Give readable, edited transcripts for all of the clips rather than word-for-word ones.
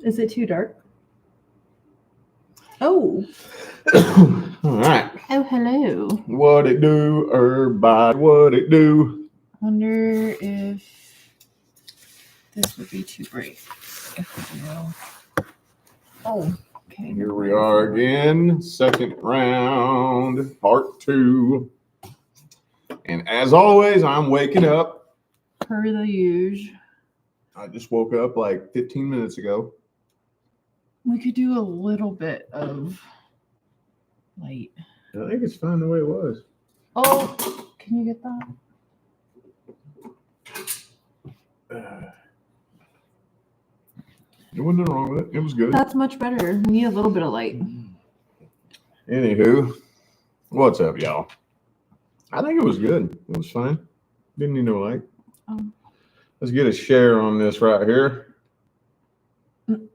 Is it too dark? Oh. All right. Oh, hello. What it do, everybody? What it do? Wonder if this would be too bright. If we do. Oh, okay. Here we are again, second round, part 2. And as always, I'm waking up. Per the usual. I just woke up like 15 minutes ago. We could do a little bit of light. I think it's fine the way it was. Oh, can you get that? There wasn't nothing wrong with it. It was good. That's much better. We need a little bit of light. Anywho, what's up, y'all? I think it was good. It was fine. Didn't need no light. Let's get a share on this right here. And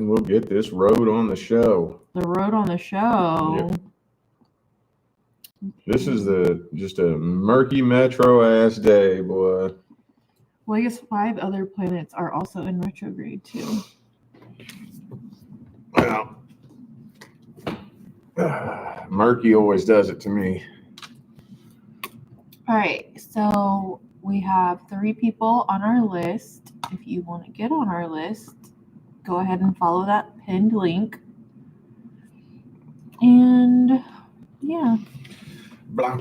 we'll get this road on the show. The road on the show. Yep. This is just a murky metro ass day, boy. Well, I guess 5 other planets are also in retrograde too. Well, murky always does it to me. All right, so we have 3 people on our list. If you want to get on our list, go ahead and follow that pinned link. And yeah. Now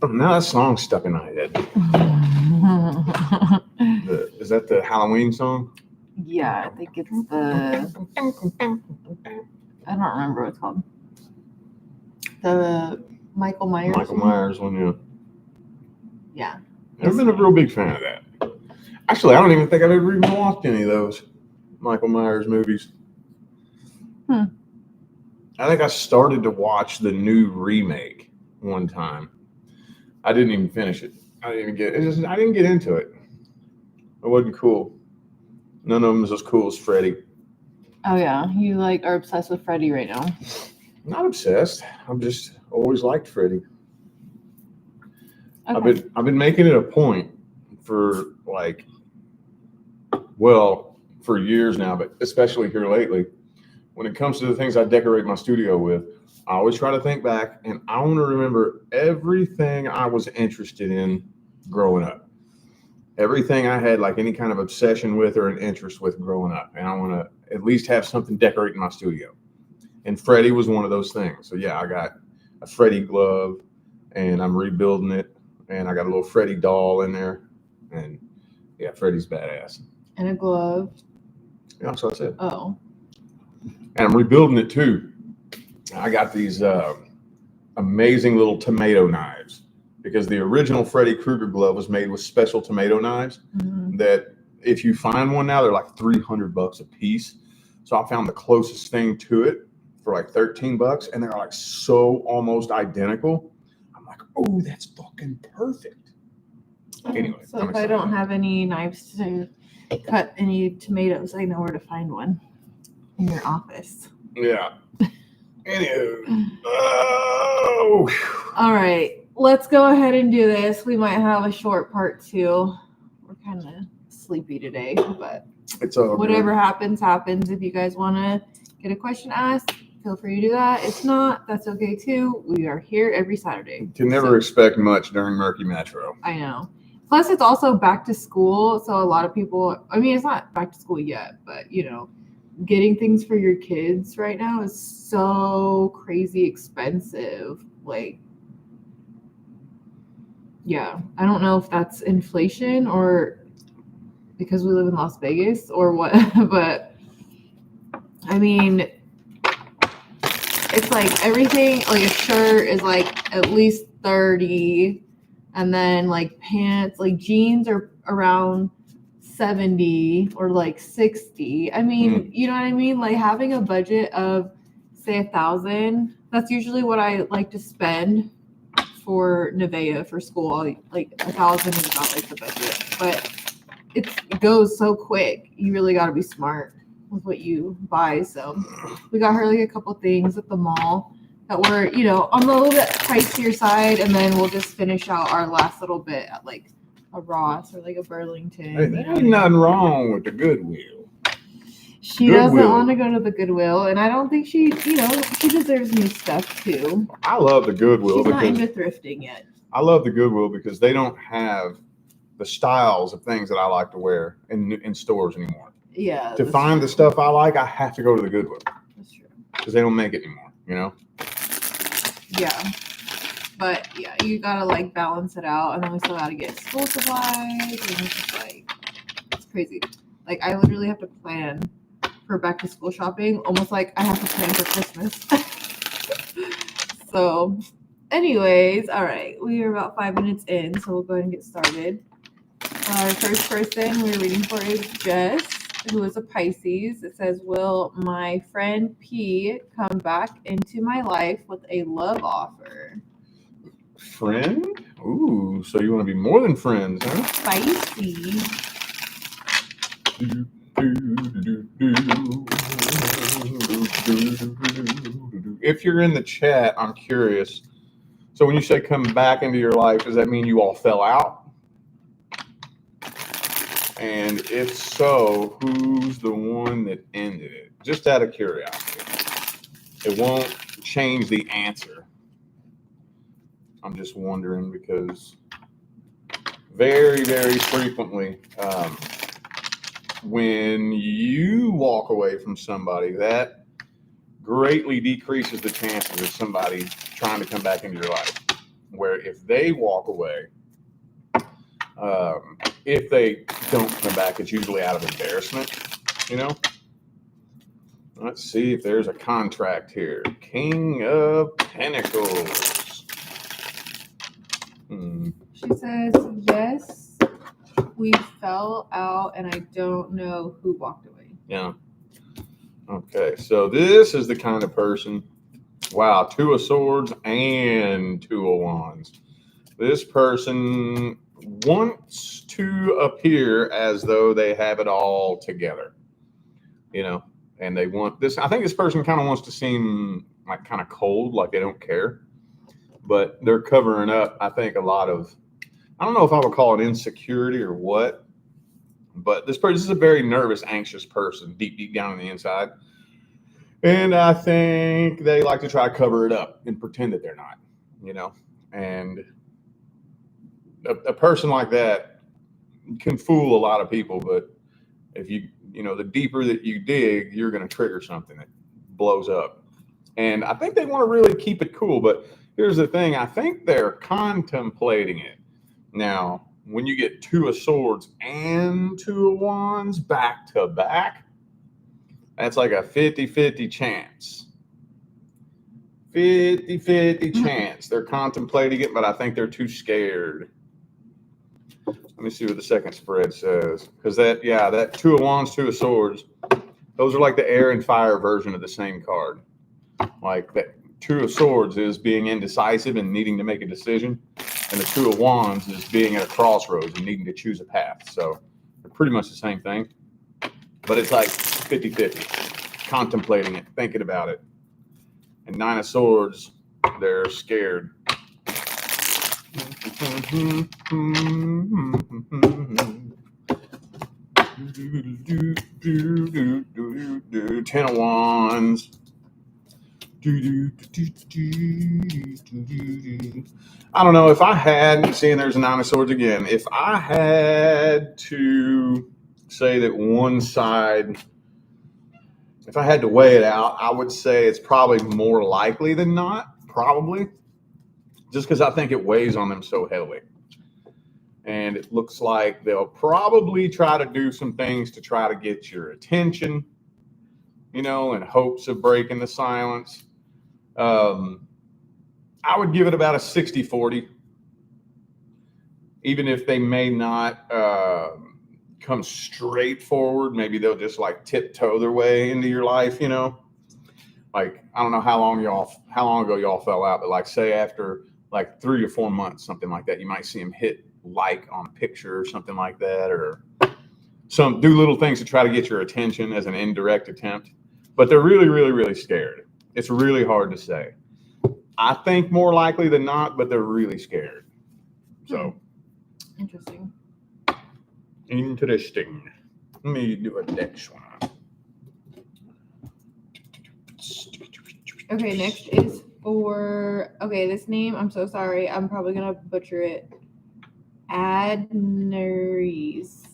that song's stuck in my head. Is that the Halloween song? Yeah, I think it's the... I don't remember what it's called. The Michael Myers. Michael Myers one, yeah. Yeah. I've been a real big fan of that. Actually, I don't even think I've ever even watched any of those Michael Myers movies. I think I started to watch the new remake one time. I didn't even finish it. I didn't get into it. It wasn't cool. None of them was as cool as Freddy. Oh yeah, you are obsessed with Freddy right now. Not obsessed. I've just always liked Freddy. Okay. I've been making it a point for for years now, but especially here lately, when it comes to the things I decorate my studio with, I always try to think back, and I want to remember everything I was interested in growing up. Everything I had any kind of obsession with or an interest with growing up. And I want to at least have something decorating my studio. And Freddy was one of those things. So yeah, I got a Freddy glove and I'm rebuilding it. And I got a little Freddy doll in there. And yeah, Freddy's badass. And a glove. Yeah, that's what I said. Oh. And I'm rebuilding it too. I got these amazing little tomato knives, because the original Freddy Krueger glove was made with special tomato knives that if you find one now, they're like $300 a piece. So I found the closest thing to it for like $13, and they're so almost identical. I'm like, oh, that's fucking perfect. Anyway. So if I don't have any knives to cut any tomatoes, I know where to find one in your office. Yeah. Anywho. Oh. All right. Let's go ahead and do this. We might have a short part 2. We're kind of sleepy today, but it's all whatever good. happens. If you guys want to get a question asked, feel free to do that. If not, that's okay too. We are here every Saturday. You can never expect much during Murky Metro. I know. Plus, it's also back to school, so a lot of people, it's not back to school yet, but, getting things for your kids right now is so crazy expensive. Yeah, I don't know if that's inflation or because we live in Las Vegas or what, but it's everything, a shirt is at least 30, and then pants, jeans are around 70 or 60. You know what I mean? Having a budget of say $1,000, that's usually what I like to spend for Nevaeh for school. $1,000 is about the budget, but it goes so quick. You really got to be smart with what you buy. So we got her a couple things at the mall that were, on the little bit pricier side, and then we'll just finish out our last little bit at a Ross or like a Burlington. Hey, there ain't nothing wrong with the Goodwill. She doesn't want to go to the Goodwill, and I don't think she deserves new stuff too. I love the Goodwill. She's not into thrifting yet. I love the Goodwill because they don't have the styles of things that I like to wear in stores anymore. Yeah. To find the stuff I like, I have to go to the Goodwill. That's true. Because they don't make it anymore, Yeah. But yeah, you gotta like balance it out, and then we still gotta get school supplies, and it's just like, it's crazy. Like I literally have to plan for back to school shopping, almost like I have to plan for Christmas. So, anyways, all right, we are about 5 minutes in, so we'll go ahead and get started. Our first person we're reading for is Jess, who is a Pisces. It says, will my friend P come back into my life with a love offer? Friend? Ooh, so you want to be more than friends, huh? Spicy. If you're in the chat, I'm curious. So when you say come back into your life, does that mean you all fell out? And if so, who's the one that ended it? Just out of curiosity. It won't change the answer. I'm just wondering because very, very frequently, when you walk away from somebody, that greatly decreases the chances of somebody trying to come back into your life. Where if they walk away, if they don't come back, it's usually out of embarrassment, Let's see if there's a contract here. King of Pentacles. She says, yes, we fell out, and I don't know who walked away. Yeah. Okay, so this is the kind of person, wow, 2 of Swords and 2 of Wands. This person wants to appear as though they have it all together, and they want this. I think this person kind of wants to seem like kind of cold, like they don't care, but they're covering up, I think, a lot of, I don't know if I would call it insecurity or what, but this person is a very nervous, anxious person, deep down on the inside. And I think they like to try to cover it up and pretend that they're not, and a person like that can fool a lot of people, but if the deeper that you dig, you're going to trigger something that blows up. And I think they want to really keep it cool, but here's the thing. I think they're contemplating it. Now, when you get 2 of Swords and 2 of Wands back to back, that's like a 50-50 chance. 50-50 chance. They're contemplating it, but I think they're too scared. Let me see what the second spread says. Because that 2 of Wands, 2 of Swords, those are like the air and fire version of the same card. Like that 2 of Swords is being indecisive and needing to make a decision. And the 2 of Wands is being at a crossroads and needing to choose a path. So they're pretty much the same thing. But it's like 50-50. Contemplating it, thinking about it. And 9 of Swords, they're scared. 10 of Wands. I don't know if I had, seeing there's a 9 of Swords again, if I had to say that one side, if I had to weigh it out, I would say it's probably more likely than not, probably. Just because I think it weighs on them so heavily. And it looks like they'll probably try to do some things to try to get your attention, in hopes of breaking the silence. I would give it about a 60-40. Even if they may not come straight forward, maybe they'll just like tiptoe their way into your life, Like, I don't know how long ago y'all fell out, but like say after like 3 or 4 months, something like that, you might see them hit like on a picture or something like that, or do little things to try to get your attention as an indirect attempt. But they're really, really, really scared. It's really hard to say. I think more likely than not, but they're really scared. So interesting. Interesting. Let me do a next one. Okay, next is for, okay, this name, I'm so sorry. I'm probably going to butcher it. Adaries.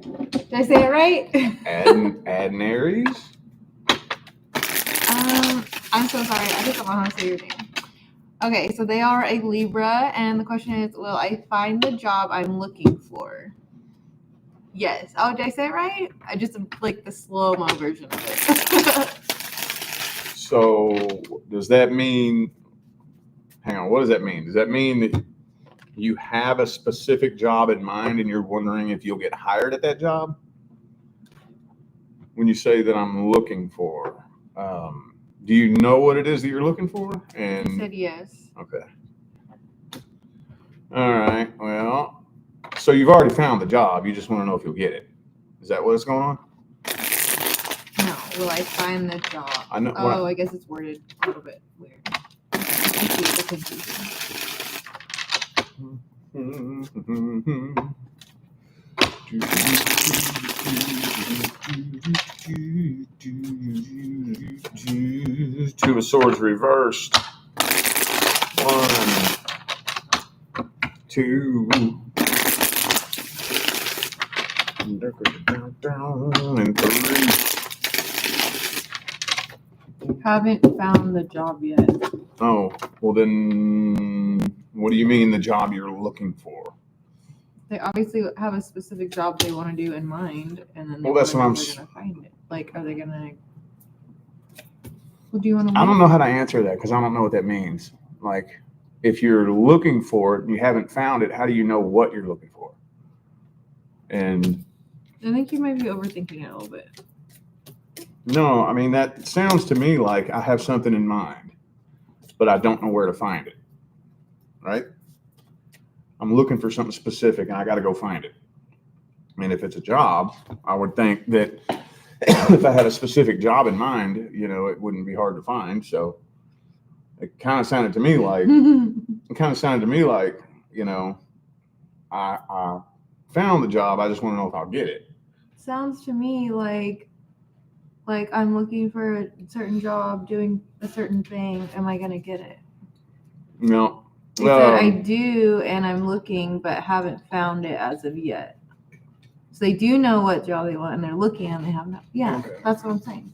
Did I say it right? Adaries? I'm so sorry. I just don't know how to say your name. Okay, so they are a Libra, and the question is, will I find the job I'm looking for? Yes. Oh, did I say it right? I just like the slow-mo version of it. So does that mean, hang on, what does that mean? Does that mean that you have a specific job in mind and you're wondering if you'll get hired at that job? When you say that I'm looking for, do you know what it is that you're looking for? And I said yes. Okay. All right. Well, so you've already found the job. You just want to know if you'll get it. Is that what's going on? No. Will I find the job? I know. Oh, I guess it's worded a little bit weird. I see the confusion. Two of Swords reversed. 1, 2, and 3. Haven't found the job yet. Oh, well then, what do you mean the job you're looking for? They obviously have a specific job they want to do in mind, and then Well, that's what I'm. they're gonna find it. Like, are they gonna? Well, do you want to? I don't know how to answer that because I don't know what that means. Like, if you're looking for it and you haven't found it, how do you know what you're looking for? And I think you might be overthinking it a little bit. no, I mean, that sounds to me like I have something in mind, but I don't know where to find it. Right? I'm looking for something specific and I got to go find it. And if it's a job, I would think that if I had a specific job in mind, it wouldn't be hard to find. So it kind of sounded to me like, I found the job. I just want to know if I'll get it. Sounds to me like I'm looking for a certain job, doing a certain thing. Am I gonna get it? No. You said I do, and I'm looking, but haven't found it as of yet. So they do know what job they want, and they're looking, and they haven't. Yeah, okay. That's what I'm saying.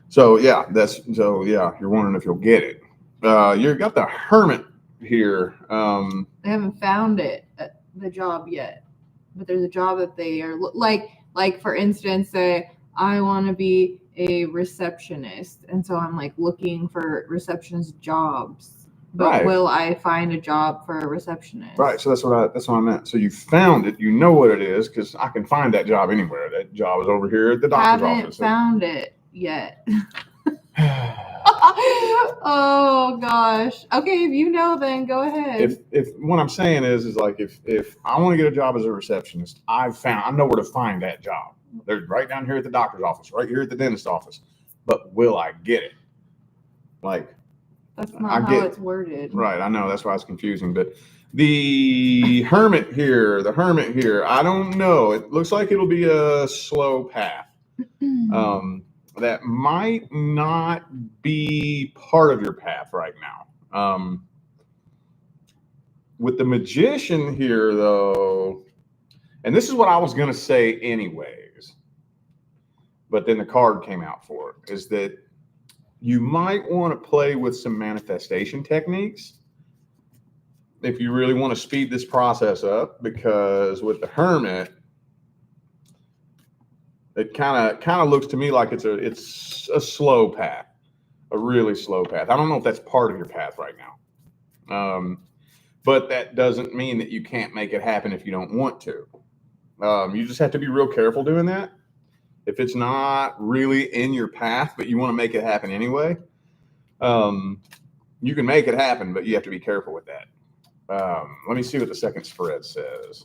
So yeah, you're wondering if you'll get it. You got the Hermit here. They haven't found the job yet, but there's a job that they are like for instance, say I want to be a receptionist, and so I'm like looking for receptionist jobs. But right. Will I find a job for a receptionist? Right. So that's what I meant. So you found it. You know what it is because I can find that job anywhere. That job is over here at the doctor's office. Haven't found it yet. Oh gosh. Okay, if you know, then go ahead. If what I'm saying is like if I want to get a job as a receptionist, I know where to find that job. They're right down here at the doctor's office, right here at the dentist's office. But will I get it? Like. That's not how it's worded. Right, I know. That's why it's confusing. But the Hermit here, I don't know. It looks like it'll be a slow path. That might not be part of your path right now. With the Magician here, though, and this is what I was going to say anyways, but then the card came out for it, is that you might want to play with some manifestation techniques if you really want to speed this process up, because with the Hermit, it kind of looks to me like it's a slow path, a really slow path. I don't know if that's part of your path right now, but that doesn't mean that you can't make it happen if you don't want to. You just have to be real careful doing that. If it's not really in your path, but you want to make it happen anyway, you can make it happen, but you have to be careful with that. Let me see what the second spread says.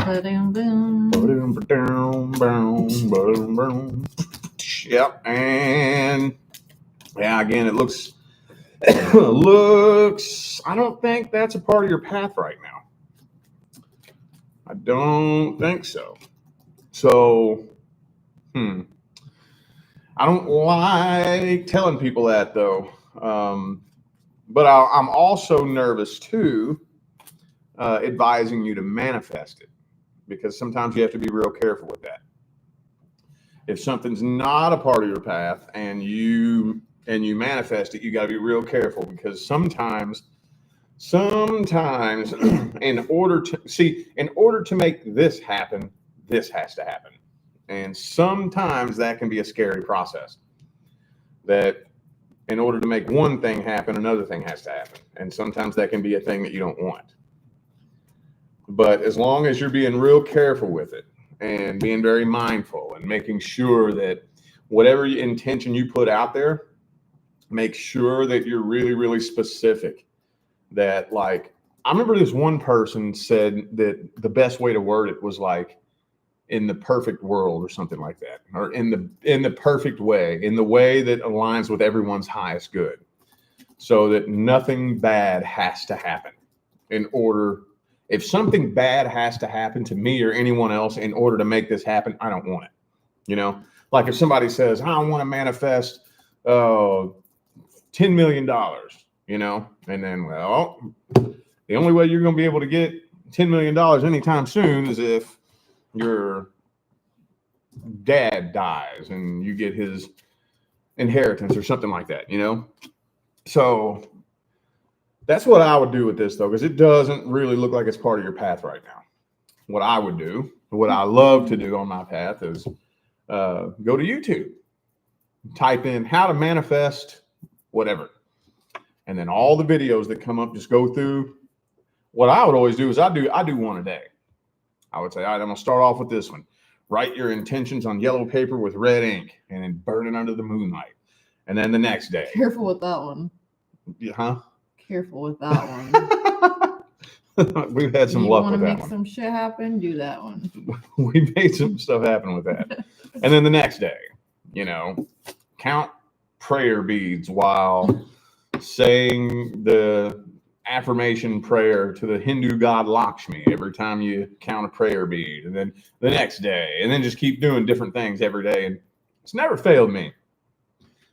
Ba-doom, boom. Yep, and yeah, again, it looks. I don't think that's a part of your path right now. I don't think so. So, I don't like telling people that though. But I'm also nervous too, advising you to manifest it, because sometimes you have to be real careful with that. If something's not a part of your path and you manifest it, you got to be real careful, because sometimes in order to make this happen, this has to happen. And sometimes that can be a scary process, that in order to make one thing happen, another thing has to happen. And sometimes that can be a thing that you don't want. But as long as you're being real careful with it and being very mindful and making sure that whatever intention you put out there, make sure that you're really, really specific. That, like, I remember this one person said that the best way to word it was like, in the perfect world or something like that, or in the perfect way, in the way that aligns with everyone's highest good, so that nothing bad has to happen. If something bad has to happen to me or anyone else in order to make this happen, I don't want it. Like if somebody says, I want to manifest $10 million, and then, well, the only way you're going to be able to get $10 million anytime soon is if your dad dies and you get his inheritance or something like that, So that's what I would do with this, though, because it doesn't really look like it's part of your path right now. What I would do, what I love to do on my path, is go to YouTube, type in how to manifest whatever, and then all the videos that come up, just go through. What I would always do is I do one a day. I would say, all right, I'm going to start off with this one. Write your intentions on yellow paper with red ink and then burn it under the moonlight. And then the next day. Careful with that one. Huh? Careful with that one. We've had some luck with that one. You want to make some shit happen? Do that one. We made some stuff happen with that. And then the next day, count prayer beads while saying the affirmation prayer to the Hindu god Lakshmi every time you count a prayer bead, and then the next day, and then just keep doing different things every day. And it's never failed me.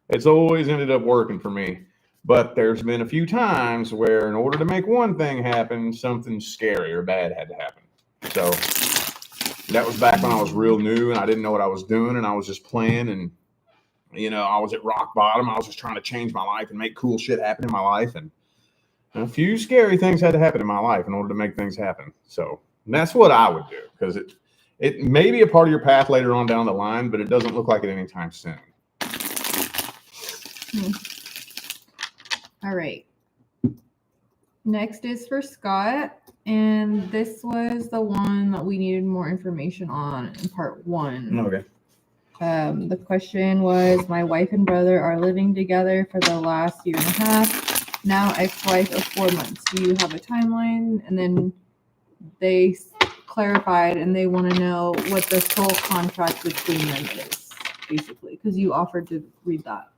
It's always ended up working for me. But there's been a few times where in order to make one thing happen, something scary or bad had to happen. So that was back when I was real new and I didn't know what I was doing, and I was just playing, and I was at rock bottom. I was just trying to change my life and make cool shit happen in my life, and a few scary things had to happen in my life in order to make things happen. So that's what I would do, because it may be a part of your path later on down the line, but it doesn't look like it anytime soon. All right. Next is for Scott, and this was the one that we needed more information on in part 1. Okay. The question was, my wife and brother are living together for the last year and a half. Now ex-wife of 4 months. Do you have a timeline? And then they clarified, and they want to know what the sole contract between them is, basically, because you offered to read that.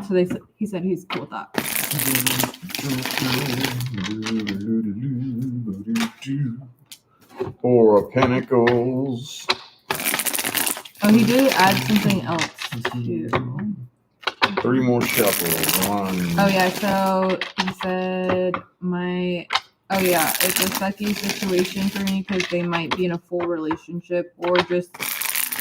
So he said he's cool with that. 4 of Pentacles. Oh, he did add something else too. 3 more shuffles. 1. Oh yeah, so he said it's a sucky situation for me because they might be in a full relationship or just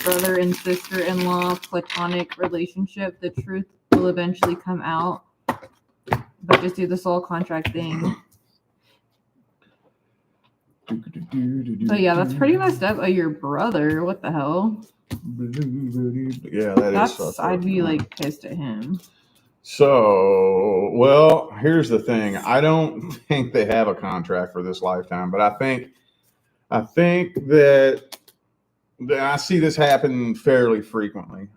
brother and sister-in-law platonic relationship. The truth will eventually come out, but just do the soul contract thing. But yeah, that's pretty messed up. Oh, your brother, what the hell? Yeah, that's I'd be like pissed at him. So, well, here's the thing. I don't think they have a contract for this lifetime, but I think that I see this happen fairly frequently.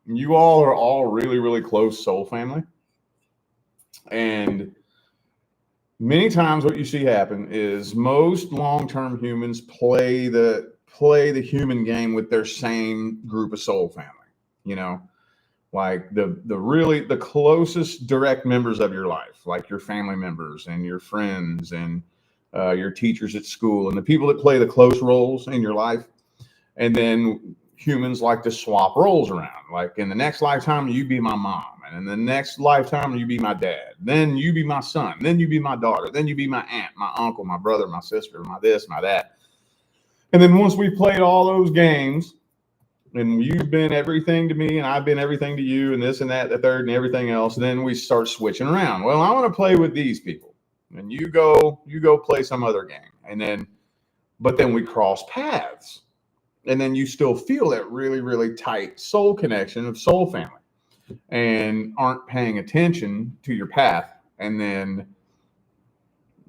You all are all really, really close soul family, and Many times what you see happen is most long-term humans play the human game with their same group of soul family. You know, like the closest direct members of your life, like your family members and your friends and your teachers at school and the people that play the close roles in your life. And then humans like to swap roles around. Like in the next lifetime, you be my mom. And in the next lifetime, you be my dad. Then you be my son. Then you be my daughter. Then you be my aunt, my uncle, my brother, my sister, my this, my that. And then once we played all those games, and you've been everything to me, and I've been everything to you, and this and that, the third, and everything else, then we start switching around. Well, I want to play with these people. And you go play some other game. But then we cross paths. And then you still feel that really, really tight soul connection of soul family and aren't paying attention to your path. And then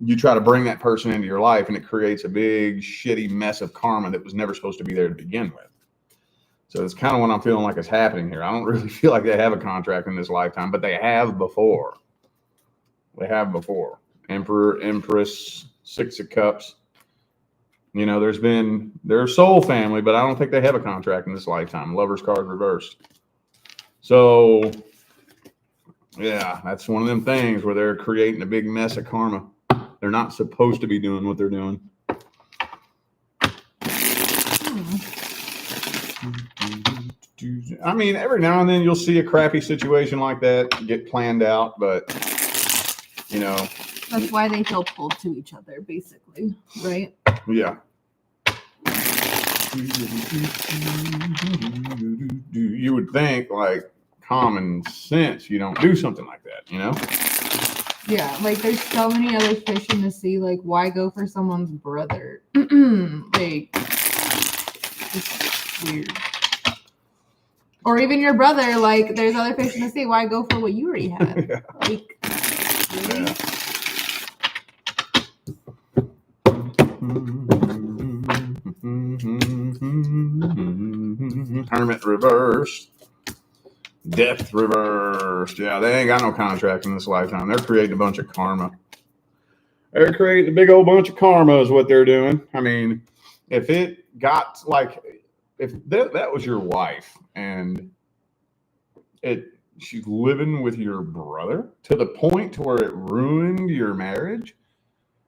you try to bring that person into your life and it creates a big, shitty mess of karma that was never supposed to be there to begin with. So it's kind of what I'm feeling like is happening here. I don't really feel like they have a contract in this lifetime, but they have before. They have before. Emperor, Empress, Six of Cups. You know, they're soul family, but I don't think they have a contract in this lifetime. Lover's card reversed. So, yeah, that's one of them things where they're creating a big mess of karma. They're not supposed to be doing what they're doing. I mean, every now and then you'll see a crappy situation like that get planned out, but, you know. That's why they feel pulled to each other, basically, right? Yeah. You would think, like, common sense, you don't do something like that, you know? Yeah, like, there's so many other fish in the sea. Like, why go for someone's brother? Like, it's weird. Or even your brother, like, there's other fish in the sea. Why go for what you already have? Yeah. Like, really? Yeah. Hermit reversed. Death reversed. Yeah, they ain't got no contract in this lifetime. They're creating a bunch of karma. They're creating a big old bunch of karma is what they're doing. I mean, if it got like, if that was your wife and she's living with your brother to the point to where it ruined your marriage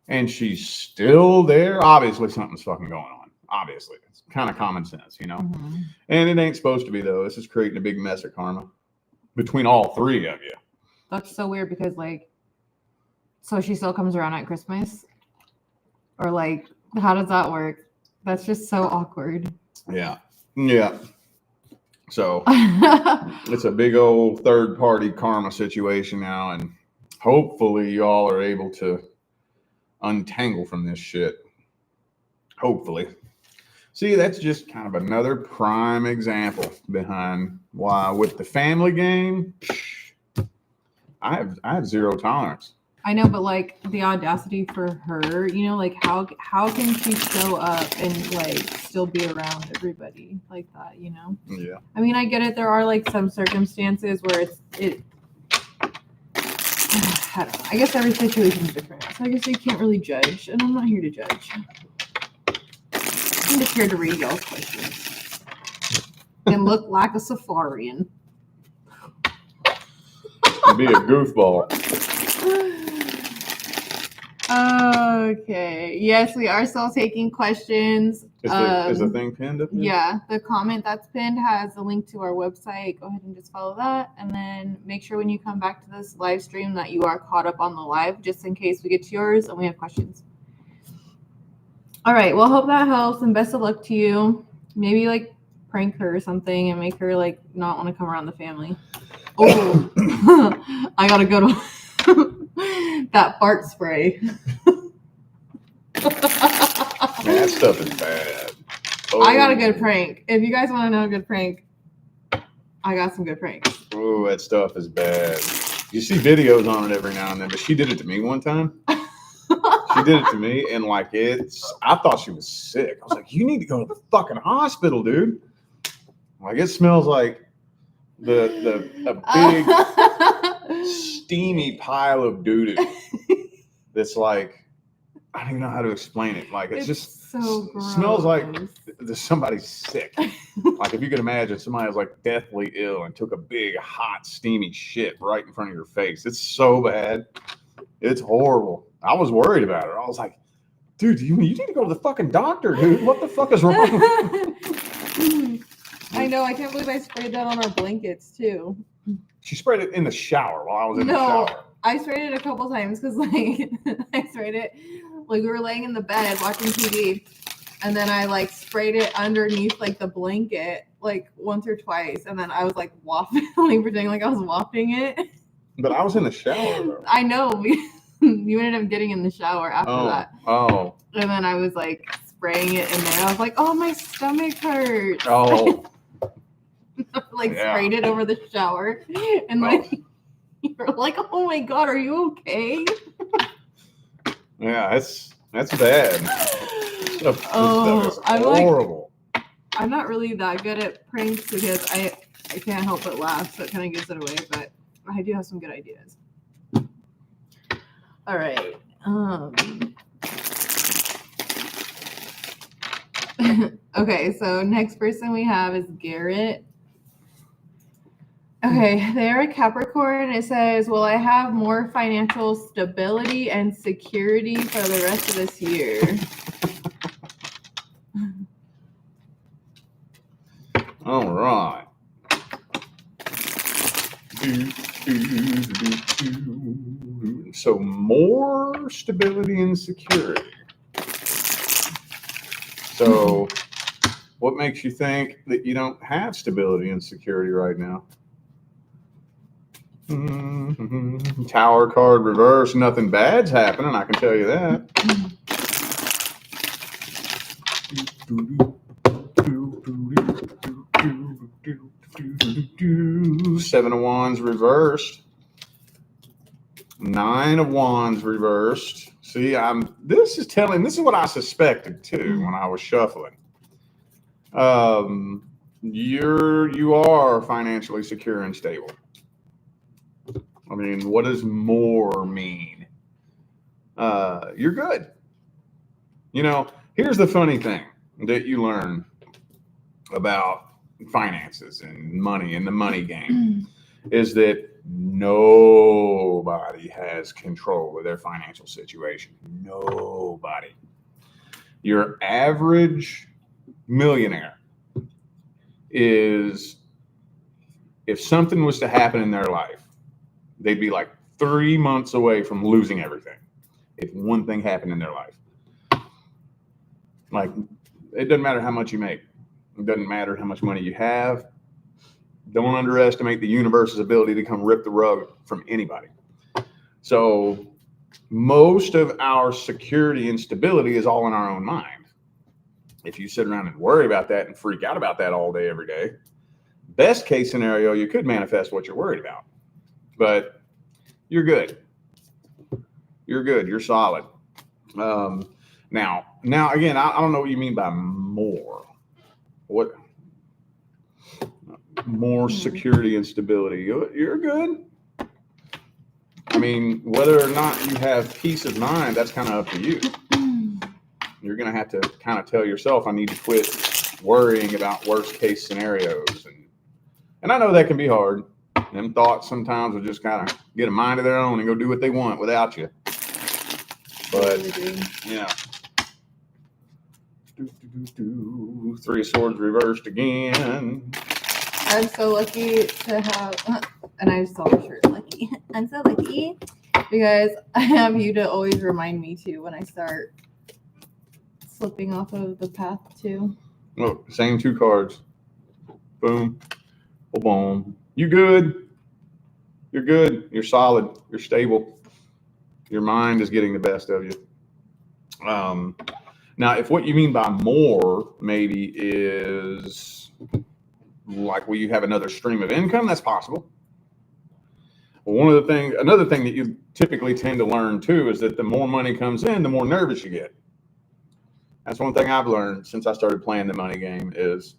and she's still there, obviously something's fucking going on. Obviously. It's kind of common sense, you know? Mm-hmm. And it ain't supposed to be, though. This is creating a big mess of karma between all three of you. That's so weird because, like, so she still comes around at Christmas? Or, like, how does that work? That's just so awkward. Yeah. Yeah. So it's a big old third-party karma situation now, and hopefully y'all are able to untangle from this shit. Hopefully. See, that's just kind of another prime example behind why with the family game, I have zero tolerance. I know, but like the audacity for her, you know, like how can she show up and like still be around everybody like that, you know? Yeah. I mean, I get it. There are like some circumstances where I don't know. I guess every situation is different. So I guess you can't really judge, and I'm not here to judge. I'm just here to read y'all's questions and look like a safarian. Be a goofball. Okay. Yes, we are still taking questions. Is the thing pinned up there? Yeah, the comment that's pinned has a link to our website. Go ahead and just follow that. And then make sure when you come back to this live stream that you are caught up on the live, just in case we get to yours and we have questions. All right. Well, hope that helps and best of luck to you. Maybe like prank her or something and make her like not want to come around the family. Oh, I got to go to that fart spray. Man, that stuff is bad. Oh. I got a good prank. If you guys want to know a good prank, I got some good pranks. Oh, that stuff is bad. You see videos on it every now and then, but she did it to me one time. She did it to me, and like I thought she was sick. I was like, you need to go to the fucking hospital, dude. Like it smells like a big steamy pile of doo-doo that's like, I don't even know how to explain it. Like it's just so gross. Smells like somebody's sick. Like if you could imagine somebody was like deathly ill and took a big hot steamy shit right in front of your face. It's so bad. It's horrible. I was worried about it. I was like, dude, you need to go to the fucking doctor, dude. What the fuck is wrong? I know. I can't believe I sprayed that on our blankets too. She sprayed it in the shower while I was in the shower. I sprayed it a couple times because like I sprayed it like we were laying in the bed watching TV, and then I like sprayed it underneath like the blanket like once or twice, and then I was like wafting, like pretending like I was wafting it. But I was in the shower though. I know. You ended up getting in the shower after that. Oh. And then I was like spraying it in there. I was like, oh, my stomach hurts. Oh. Sprayed it over the shower. And like, you were like, oh my God, are you okay? Yeah, that's bad. Stuff is horrible. I'm not really that good at pranks because I can't help but laugh, so it kind of gives it away, but I do have some good ideas. All right. Okay, so next person we have is Garrett. Okay, they're a Capricorn. It says, will I have more financial stability and security for the rest of this year? All right. So more stability and security. So what makes you think that you don't have stability and security right now? Tower card reverse. Nothing bad's happening, I can tell you that. 7 of Wands reversed. 9 of Wands reversed. See, this is what I suspected too when I was shuffling. You are financially secure and stable. I mean, what does more mean? You're good. You know, here's the funny thing that you learn about finances and money and the money game is that nobody has control of their financial situation. Nobody. Your average millionaire is, if something was to happen in their life, they'd be like 3 months away from losing everything if one thing happened in their life. Like, it doesn't matter how much you make. It doesn't matter how much money you have. Don't underestimate the universe's ability to come rip the rug from anybody. So most of our security and stability is all in our own mind. If you sit around and worry about that and freak out about that all day, every day, best case scenario, you could manifest what you're worried about. But you're good. You're good. You're solid. Now again, I don't know what you mean by more. What? More security and stability. You're good. I mean, whether or not you have peace of mind, that's kind of up to you. You're going to have to kind of tell yourself, I need to quit worrying about worst case scenarios. And I know that can be hard. Them thoughts sometimes will just kind of get a mind of their own and go do what they want without you. But, yeah. 3 of Swords reversed again. I'm so lucky to have, and I just saw the shirt, lucky. I'm so lucky because I have you to always remind me too when I start slipping off of the path too. Look, same 2 cards. Boom. Boom. You good. You're good. You're solid. You're stable. Your mind is getting the best of you. Now, if what you mean by more maybe is like, will you have another stream of income? That's possible. Well, another thing that you typically tend to learn too is that the more money comes in, the more nervous you get. That's one thing I've learned since I started playing the money game is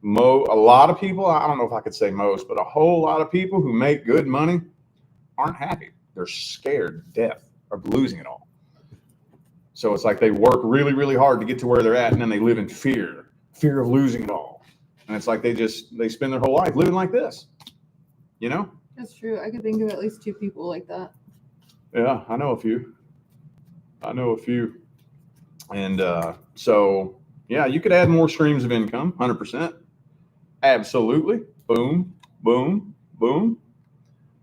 a lot of people, I don't know if I could say most, but a whole lot of people who make good money aren't happy. They're scared to death of losing it all. So it's like they work really, really hard to get to where they're at, and then they live in fear of losing it all. And it's like they spend their whole life living like this, you know? That's true. I could think of at least 2 people like that. Yeah, I know a few. And so, yeah, you could add more streams of income, 100%. Absolutely. Boom, boom, boom.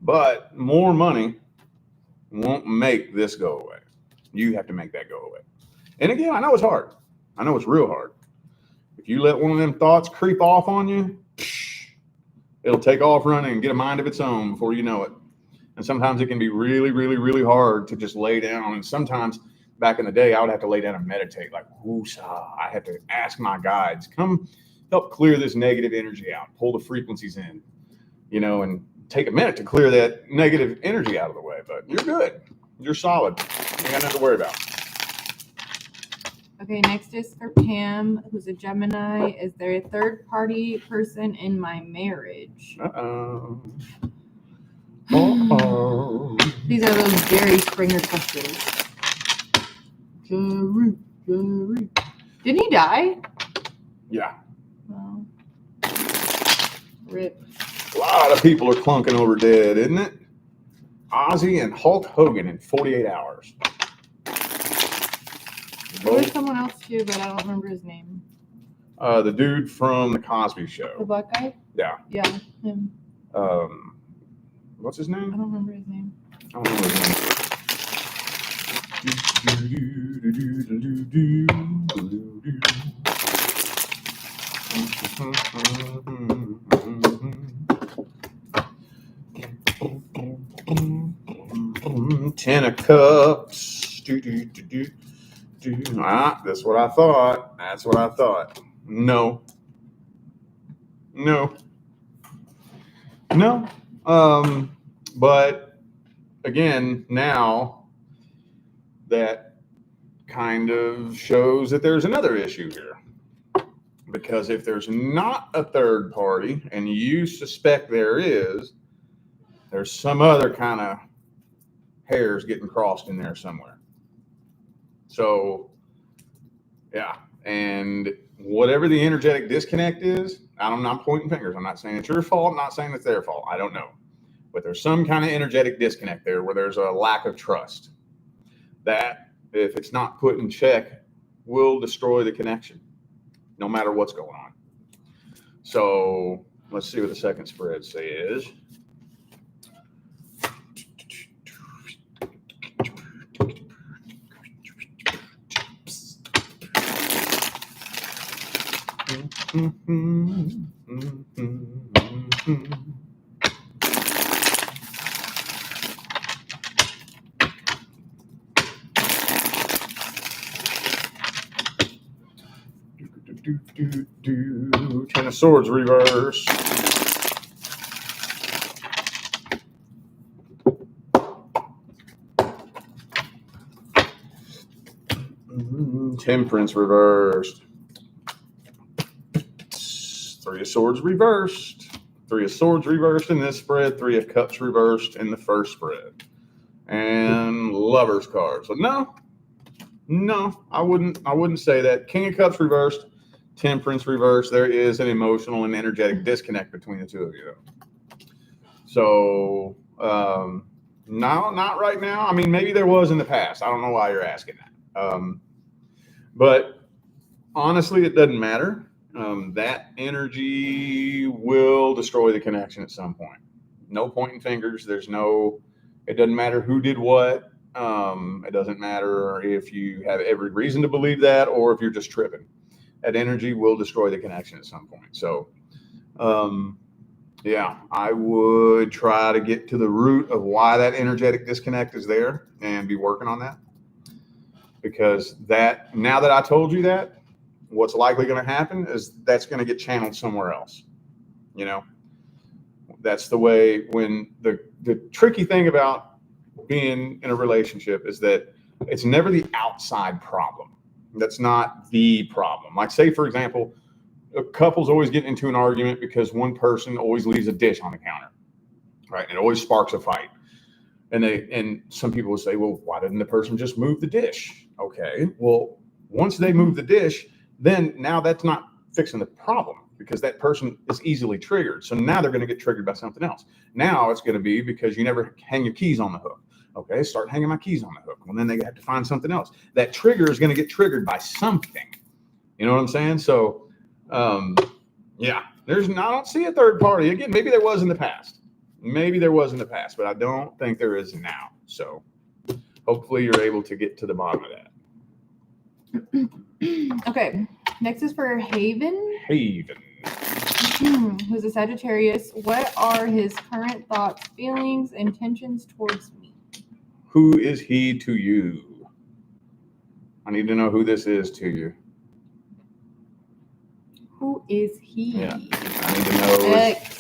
But more money won't make this go away. You have to make that go away. And again, I know it's hard. I know it's real hard. If you let one of them thoughts creep off on you, it'll take off running and get a mind of its own before you know it. And sometimes it can be really, really, really hard to just lay down. And sometimes back in the day, I would have to lay down and meditate, like, woosah. I had to ask my guides, come help clear this negative energy out, pull the frequencies in, you know, and take a minute to clear that negative energy out of the way. But you're good. You're solid. You ain't got nothing to worry about. Okay, next is for Pam, who's a Gemini. Is there a third-party person in my marriage? Uh-oh. Uh-oh. These are those Jerry Springer questions. Jerry. Didn't he die? Yeah. Well, rip. A lot of people are clunking over dead, isn't it? Ozzy and Hulk Hogan in 48 hours. There was someone else too, but I don't remember his name. The dude from the Cosby The Show. black guy? Yeah. Yeah, him. What's his name? I don't remember his name. I don't know his name. 10 of Cups. That's what I thought. No. But again, now that kind of shows that there's another issue here. Because if there's not a third party and you suspect there's some other kind of hairs getting crossed in there somewhere. So, yeah. And whatever the energetic disconnect is, I'm not pointing fingers. I'm not saying it's your fault. I'm not saying it's their fault. I don't know. But there's some kind of energetic disconnect there where there's a lack of trust. That, if it's not put in check, will destroy the connection, no matter what's going on. So let's see what the second spread says. Ten of Swords reverse. Temperance reversed. Three of Swords reversed. Three of Swords reversed in this spread. Three of Cups reversed in the first spread. And Lover's card. So no, I wouldn't say that. King of Cups reversed. Temperance reversed. There is an emotional and energetic disconnect between the two of you. So no, not right now. I mean, maybe there was in the past. I don't know why you're asking that. But honestly, it doesn't matter. That energy will destroy the connection at some point. No pointing fingers. It doesn't matter who did what. It doesn't matter if you have every reason to believe that or if you're just tripping. That energy will destroy the connection at some point. So, yeah, I would try to get to the root of why that energetic disconnect is there and be working on that. Because now that I told you that, what's likely going to happen is that's going to get channeled somewhere else. You know, that's the way. When the tricky thing about being in a relationship is that it's never the outside problem. That's not the problem. Like, say, for example, a couple's always getting into an argument because one person always leaves a dish on the counter, right? And it always sparks a fight. And some people will say, well, why didn't the person just move the dish? Okay, well, once they move the dish, then now that's not fixing the problem because that person is easily triggered. So now they're going to get triggered by something else. Now it's going to be because you never hang your keys on the hook. Okay, start hanging my keys on the hook. Well, then they have to find something else. That trigger is going to get triggered by something. You know what I'm saying? So, yeah, I don't see a third party. Again, maybe there was in the past. Maybe there was in the past, but I don't think there is now. So hopefully you're able to get to the bottom of that. Okay. Next is for Haven. Who's a Sagittarius. What are his current thoughts, feelings, intentions towards me? Who is he to you? I need to know who this is to you. Who is he? Yeah. I need to know. X?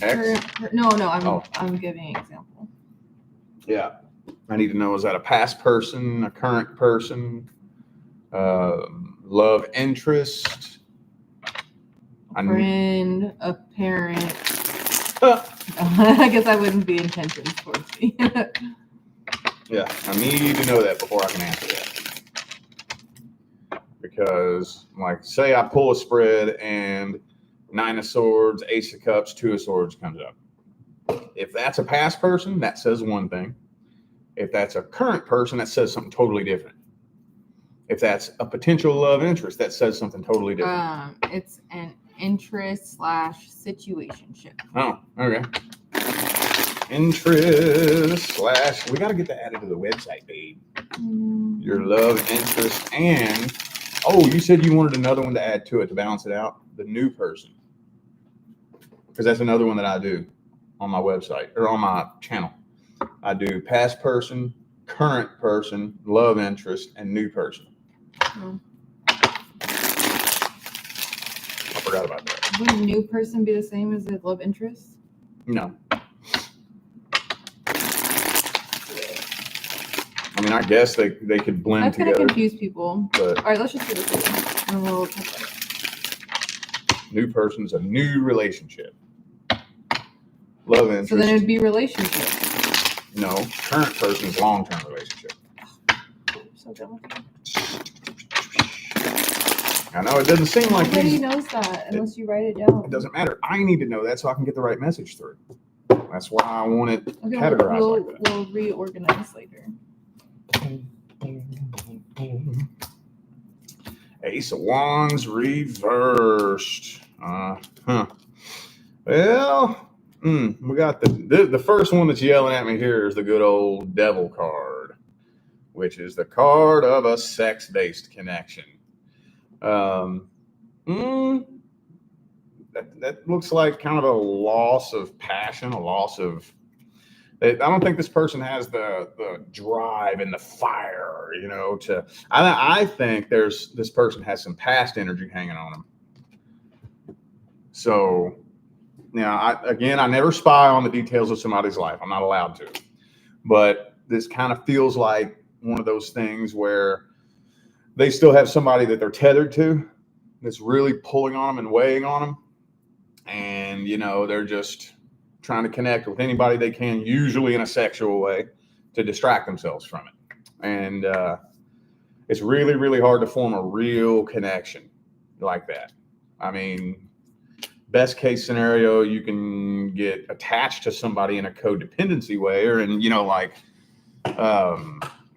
I'm giving an example. Yeah. I need to know, is that a past person, a current person, love interest? A friend, a parent. I guess I wouldn't be intentions towards me. Yeah, I need to know that before I can answer that. Because, like, say I pull a spread and 9 of Swords, Ace of Cups, 2 of Swords comes up. If that's a past person, that says one thing. If that's a current person, that says something totally different. If that's a potential love interest, that says something totally different. It's an interest / situationship. Oh, okay. Interest / we got to get that added to the website, babe. Your love interest and you said you wanted another one to add to it to balance it out. The new person, because that's another one that I do on my website or on my channel. I do past person, current person, love interest, and new person. I forgot about that. Would a new person be the same as a love interest? No. I mean, I guess they could blend together. That's going to confuse people. But all right, let's just do this one. And we'll talk about it. New person's a new relationship. Love interest. So then it would be relationship. No, current person's long-term relationship. So done with you. I know it doesn't seem like nobody knows that unless you write it down. It doesn't matter. I need to know that so I can get the right message through. That's why I want it categorized like that. We'll reorganize later. Ace of Wands reversed. Well, we got the first one that's yelling at me here is the good old Devil card, which is the card of a sex-based connection. That looks like kind of a loss of passion, a loss of. I don't think this person has the drive and the fire, to. I think this person has some past energy hanging on them. So, I never spy on the details of somebody's life. I'm not allowed to. But this kind of feels like one of those things where they still have somebody that they're tethered to that's really pulling on them and weighing on them. And, they're just trying to connect with anybody they can, usually in a sexual way, to distract themselves from it. And it's really, really hard to form a real connection like that. I mean, best case scenario, you can get attached to somebody in a codependency way, or in,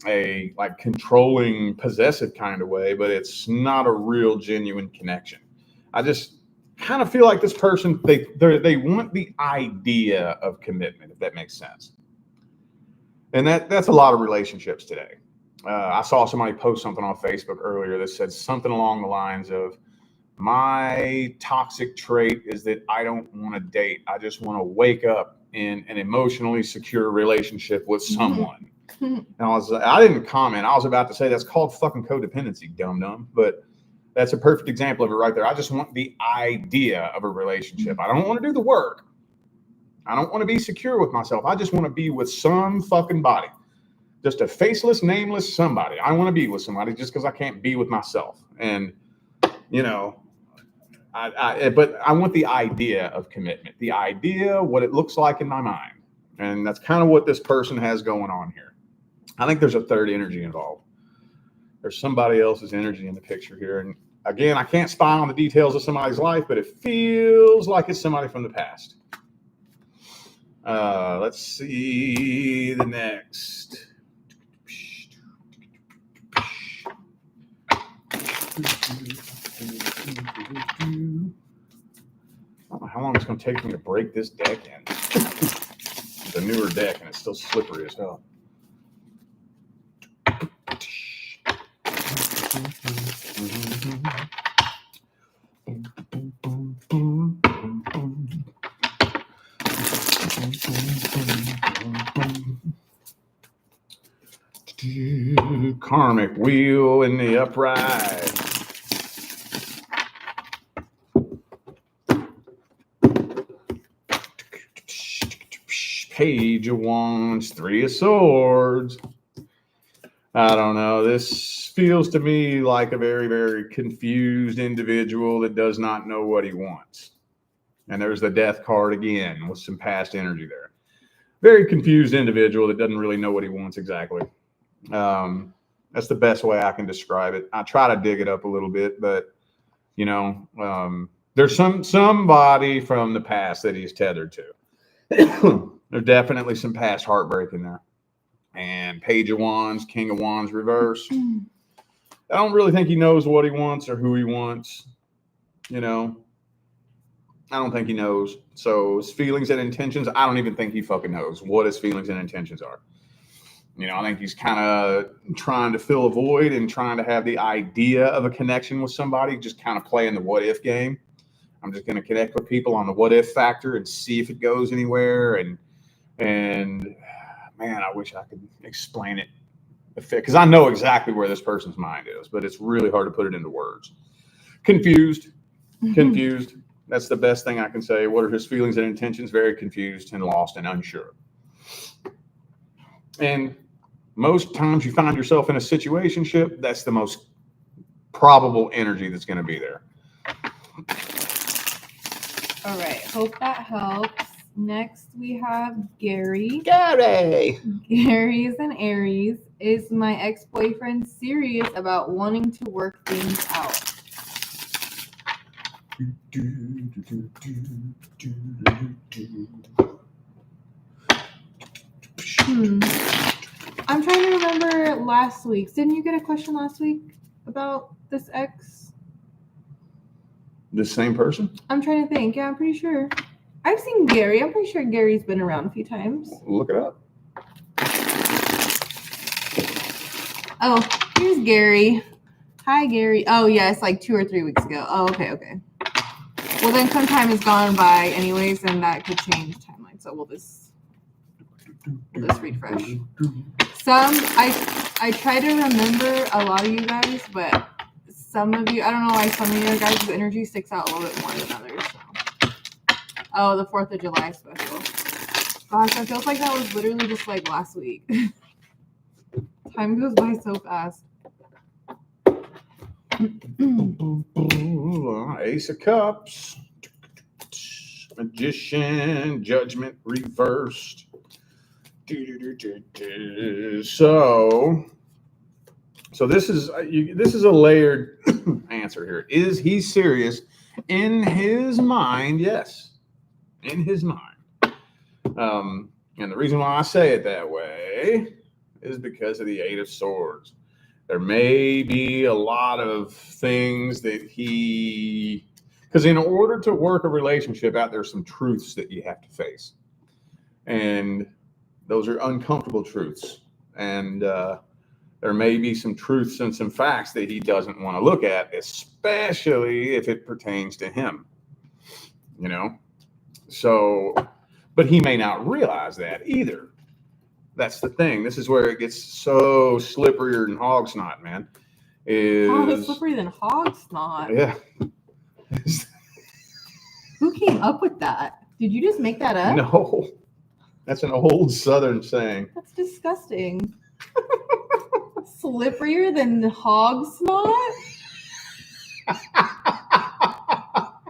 a controlling, possessive kind of way, but it's not a real genuine connection. I just kind of feel like this person, they want the idea of commitment, if that makes sense. And that's a lot of relationships today. I saw somebody post something on Facebook earlier that said something along the lines of, my toxic trait is that I don't want to date. I just want to wake up in an emotionally secure relationship with someone. And I didn't comment. I was about to say that's called fucking codependency, dum-dum. But that's a perfect example of it right there. I just want the idea of a relationship. I don't want to do the work. I don't want to be secure with myself. I just want to be with some fucking body. Just a faceless, nameless somebody. I want to be with somebody just because I can't be with myself. And, but I want the idea of commitment. The idea, what it looks like in my mind. And that's kind of what this person has going on here. I think there's a third energy involved. There's somebody else's energy in the picture here. And again, I can't spy on the details of somebody's life, but it feels like it's somebody from the past. Let's see the next. I don't know how long it's going to take me to break this deck in. It's a newer deck and it's still slippery as hell. Karmic wheel in the upright. Page of Wands, Three of Swords. I don't know. This feels to me like a very, very confused individual that does not know what he wants. And there's the Death card again with some past energy there. Very confused individual that doesn't really know what he wants exactly. That's the best way I can describe it. I try to dig it up a little bit, but there's somebody from the past that he's tethered to. There's definitely some past heartbreak in there. And Page of Wands, King of Wands reverse. I don't really think he knows what he wants or who he wants. I don't think he knows. So his feelings and intentions, I don't even think he fucking knows what his feelings and intentions are. I think he's kind of trying to fill a void and trying to have the idea of a connection with somebody, just kind of playing the what if game. I'm just going to connect with people on the what if factor and see if it goes anywhere. And man, I wish I could explain it because I know exactly where this person's mind is, but it's really hard to put it into words. Confused. That's the best thing I can say. What are his feelings and intentions? Very confused and lost and unsure. And most times you find yourself in a situationship, that's the most probable energy that's going to be there. All right. Hope that helps. Next, we have Gary. Gary! Gary is an Aries. Is my ex-boyfriend serious about wanting to work things out? I'm trying to remember last week's. Didn't you get a question last week about this ex? The same person? I'm trying to think. Yeah, I'm pretty sure. I've seen Gary. I'm pretty sure Gary's been around a few times. Look it up. Oh, here's Gary. Hi, Gary. Oh, yeah, it's like 2 or 3 weeks ago. Oh, okay. Well, then some time has gone by anyways, and that could change timeline. So we'll just refresh. I try to remember a lot of you guys, but some of you, I don't know why some of your guys' energy sticks out a little bit more than others. So. Oh, the 4th of July special. Gosh, I feel like that was literally just like last week. Time goes by so fast. Ace of Cups. Magician. Judgment reversed. So this is a layered answer here. Is he serious? In his mind, yes. In his mind. And the reason why I say it that way is because of the 8 of Swords. There may be a lot of things that because in order to work a relationship out, there's some truths that you have to face. And those are uncomfortable truths. And there may be some truths and some facts that he doesn't want to look at, especially if it pertains to him. So, but he may not realize that either. That's the thing. This is where it gets so slipperier than hog snot, man. It's slipperier than hog snot. Yeah. Who came up with that? Did you just make that up? No. That's an old Southern saying. That's disgusting. Slipperier than hog snot?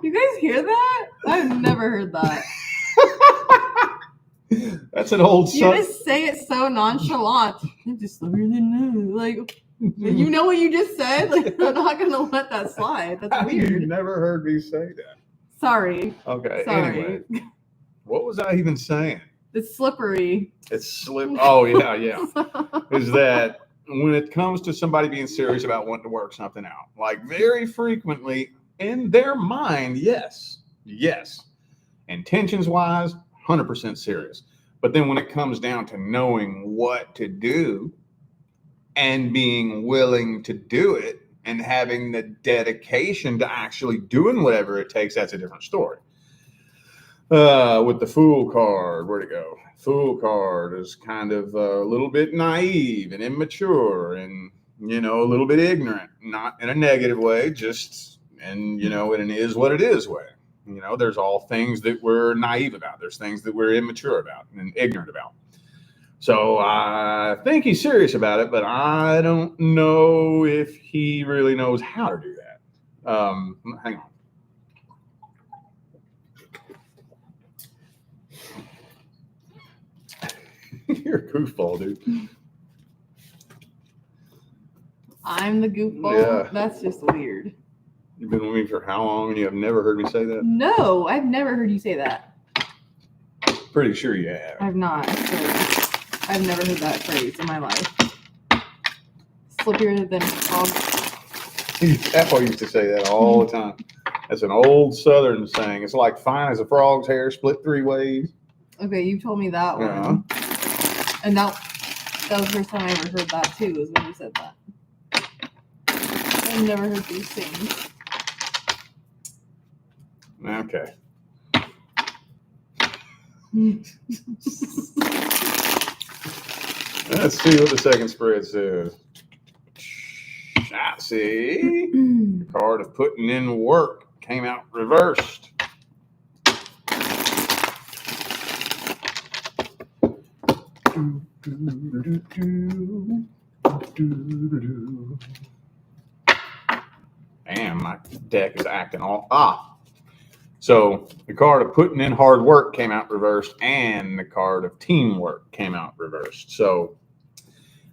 You guys hear that? I've never heard that. That's an old You just say it so nonchalant. I'm just like, you know what you just said? Like, I'm not gonna let that slide. That's weird. You never heard me say that. Sorry. Okay. Sorry. Anyway, what was I even saying? It's slippery. It's slip. Oh yeah. Is that when it comes to somebody being serious about wanting to work something out, like very frequently in their mind, yes, intentions wise, 100% serious. But then when it comes down to knowing what to do and being willing to do it and having the dedication to actually doing whatever it takes, that's a different story. With the Fool card, where'd it go? Fool card is kind of a little bit naive and immature and, a little bit ignorant, not in a negative way, just, and, in an is what it is way. There's all things that we're naive about. There's things that we're immature about and ignorant about. So I think he's serious about it, but I don't know if he really knows how to do that. Hang on. You're a goofball, dude. I'm the goofball? Yeah. That's just weird. You've been with me for how long and you have never heard me say that? No, I've never heard you say that. Pretty sure you have. I've not. So I've never heard that phrase in my life. Slippier than frog. Papa used to say that all the time. That's an old Southern saying. It's like fine as a frog's hair, split three ways. Okay, you told me that one. And that was the first time I ever heard that too, is when you said that. I've never heard these things. Okay. Let's see what the second spread says. I see. The card of putting in work came out reversed. Damn, my deck is acting all. So the card of putting in hard work came out reversed, and the card of teamwork came out reversed. So,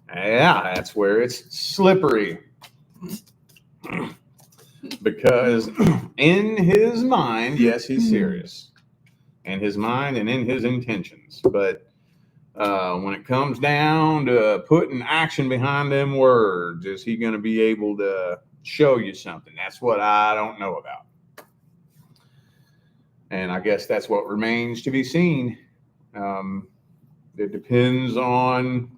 yeah, that's where it's slippery. Because in his mind, yes, he's serious. In his mind and in his intentions. But when it comes down to putting action behind them words, is he going to be able to show you something? That's what I don't know about. And I guess that's what remains to be seen. It depends on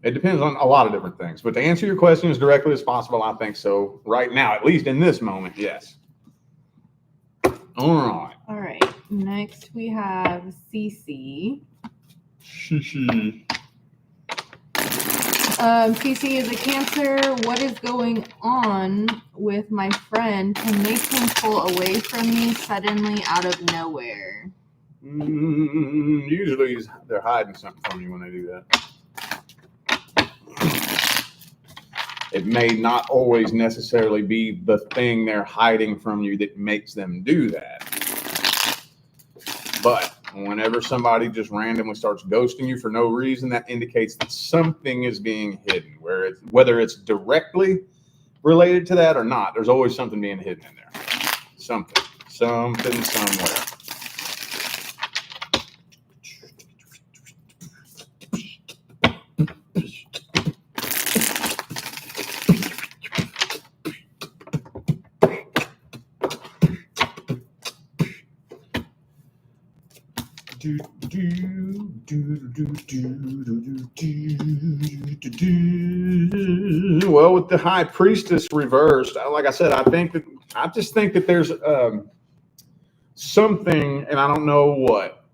a lot of different things. But to answer your question as directly as possible, I think so. Right now, at least in this moment, yes. All right. All right. Next, we have Cece. Cece is a Cancer. What is going on with my friend to make him pull away from me suddenly out of nowhere? Usually they're hiding something from you when they do that. It may not always necessarily be the thing they're hiding from you that makes them do that. But whenever somebody just randomly starts ghosting you for no reason, that indicates that something is being hidden. Whether it's directly related to that or not, there's always something being hidden in there. Something somewhere. Well, with the High Priestess reversed, like I said, I just think that there's something, and I don't know what.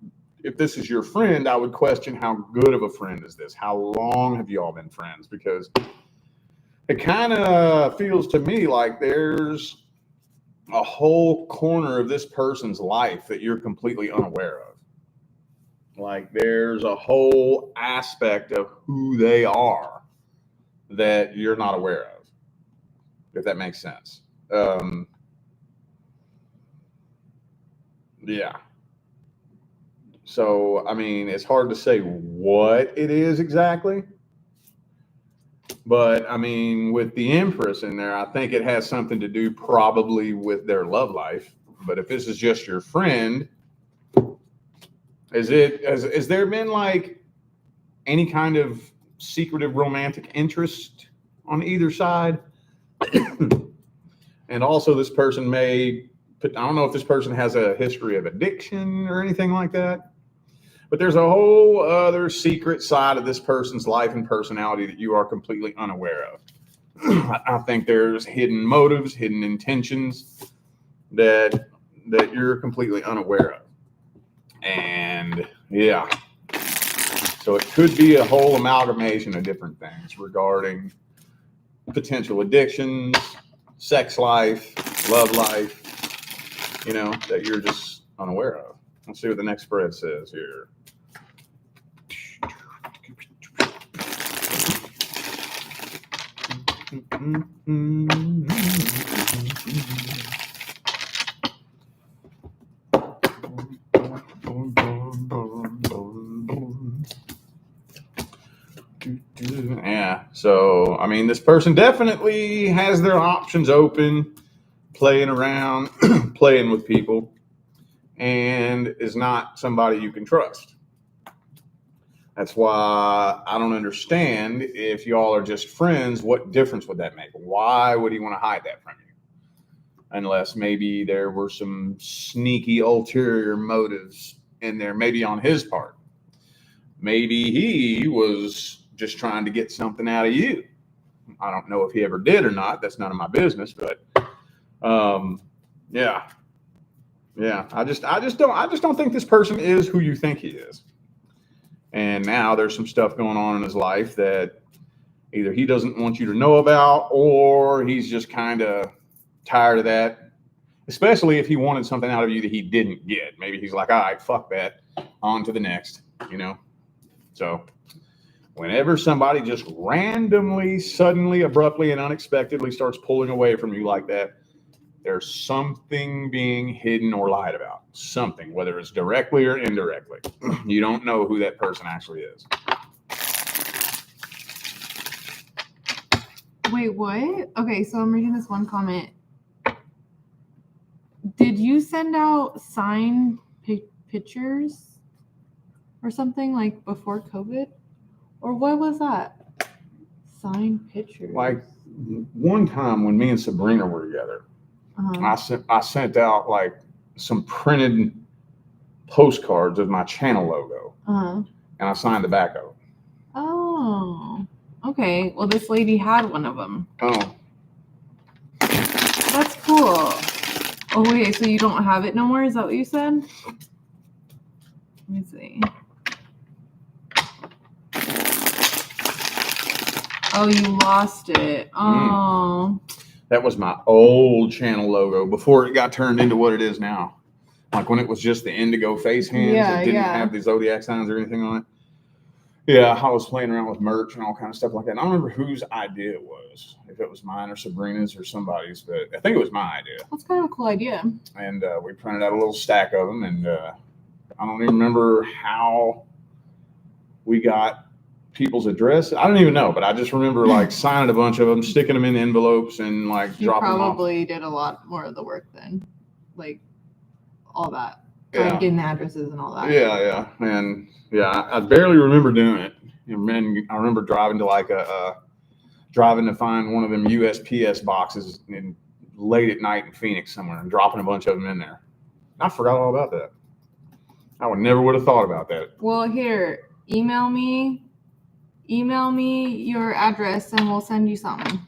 If this is your friend, I would question how good of a friend is this? How long have you all been friends? Because it kind of feels to me like there's a whole corner of this person's life that you're completely unaware of. Like there's a whole aspect of who they are that you're not aware of, if that makes sense. Yeah. So, I mean, it's hard to say what it is exactly. But I mean, with the Empress in there, I think it has something to do probably with their love life. But if this is just your friend, has there been like any kind of secretive romantic interest on either side? And also, this person I don't know if this person has a history of addiction or anything like that. But there's a whole other secret side of this person's life and personality that you are completely unaware of. I think there's hidden motives, hidden intentions that you're completely unaware of. And yeah, so it could be a whole amalgamation of different things regarding potential addictions, sex life, love life, that you're just unaware of. Let's see what the next spread says here. Yeah, so I mean, this person definitely has their options open, playing around, playing with people, and is not somebody you can trust. That's why I don't understand, if y'all are just friends, what difference would that make? Why would he want to hide that from you? Unless maybe there were some sneaky ulterior motives in there, maybe on his part. Maybe he was just trying to get something out of you. I don't know if he ever did or not. That's none of my business, but yeah. I just don't think this person is who you think he is. And now there's some stuff going on in his life that either he doesn't want you to know about, or he's just kind of tired of that, especially if he wanted something out of you that he didn't get. Maybe he's like, all right, fuck that, on to the next, So whenever somebody just randomly, suddenly, abruptly, and unexpectedly starts pulling away from you like that, there's something being hidden or lied about. Something, whether it's directly or indirectly. You don't know who that person actually is. Wait, what? Okay, so I'm reading this one comment. Did you send out signed pictures or something like before COVID? Or what was that? Signed pictures. Like one time when me and Sabrina were together, I sent out like some printed postcards of my channel logo, and I signed the back of it. Oh, okay. Well, this lady had one of them. Oh, that's cool. Oh wait, so you don't have it no more? Is that what you said? Let me see. Oh, you lost it. Oh. That was my old channel logo before it got turned into what it is now. Like when it was just the indigo face hands that didn't have the zodiac signs or anything on it. Yeah, I was playing around with merch and all kind of stuff like that. And I don't remember whose idea it was, if it was mine or Sabrina's or somebody's, but I think it was my idea. That's kind of a cool idea. And we printed out a little stack of them, and I don't even remember how we got people's address. I don't even know, but I just remember like signing a bunch of them, sticking them in envelopes, and like dropping them off. You probably did a lot more of the work then, like all that, getting the addresses and all that. Yeah, and I barely remember doing it. And I remember driving to find one of them USPS boxes late at night in Phoenix somewhere and dropping a bunch of them in there. I forgot all about that. I would have thought about that. Well, here, email me your address and we'll send you something.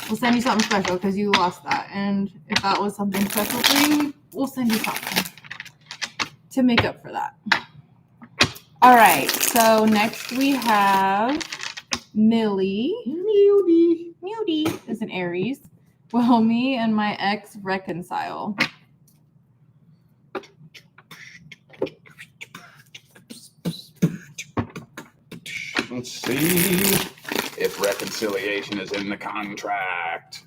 We'll send you something special because you lost that. And if that was something special for you, we'll send you something to make up for that. All right. So next we have Millie. Millie is an Aries. Will me and my ex reconcile? Let's see if reconciliation is in the contract.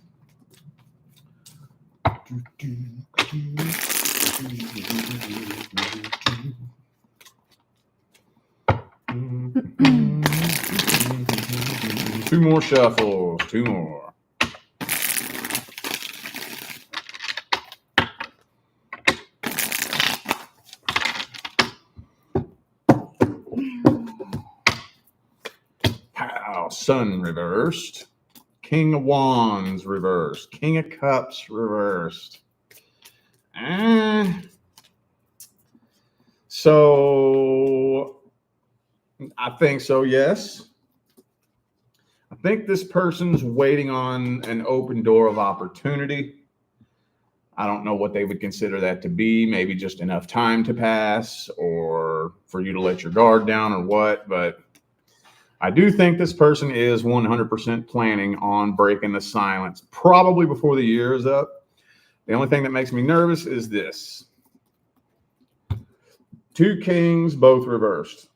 Two more shuffles. Two more. Pow. Sun reversed. King of Wands reversed. King of Cups reversed. So I think so, yes. I think this person's waiting on an open door of opportunity. I don't know what they would consider that to be. Maybe just enough time to pass or for you to let your guard down or what. But I do think this person is 100% planning on breaking the silence, probably before the year is up. The only thing that makes me nervous is this. Two kings, both reversed.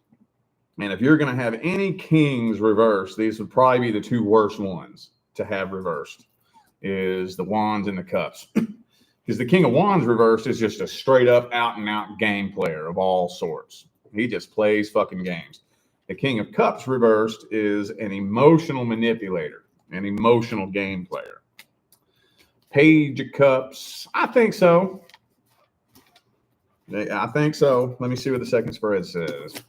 And if you're going to have any kings reversed, these would probably be the two worst ones to have reversed, is the wands and the cups. Because the king of wands reversed is just a straight up out and out game player of all sorts. He just plays fucking games. The king of cups reversed is an emotional manipulator, an emotional game player. Page of cups, I think so. I think so. Let me see what the second spread says.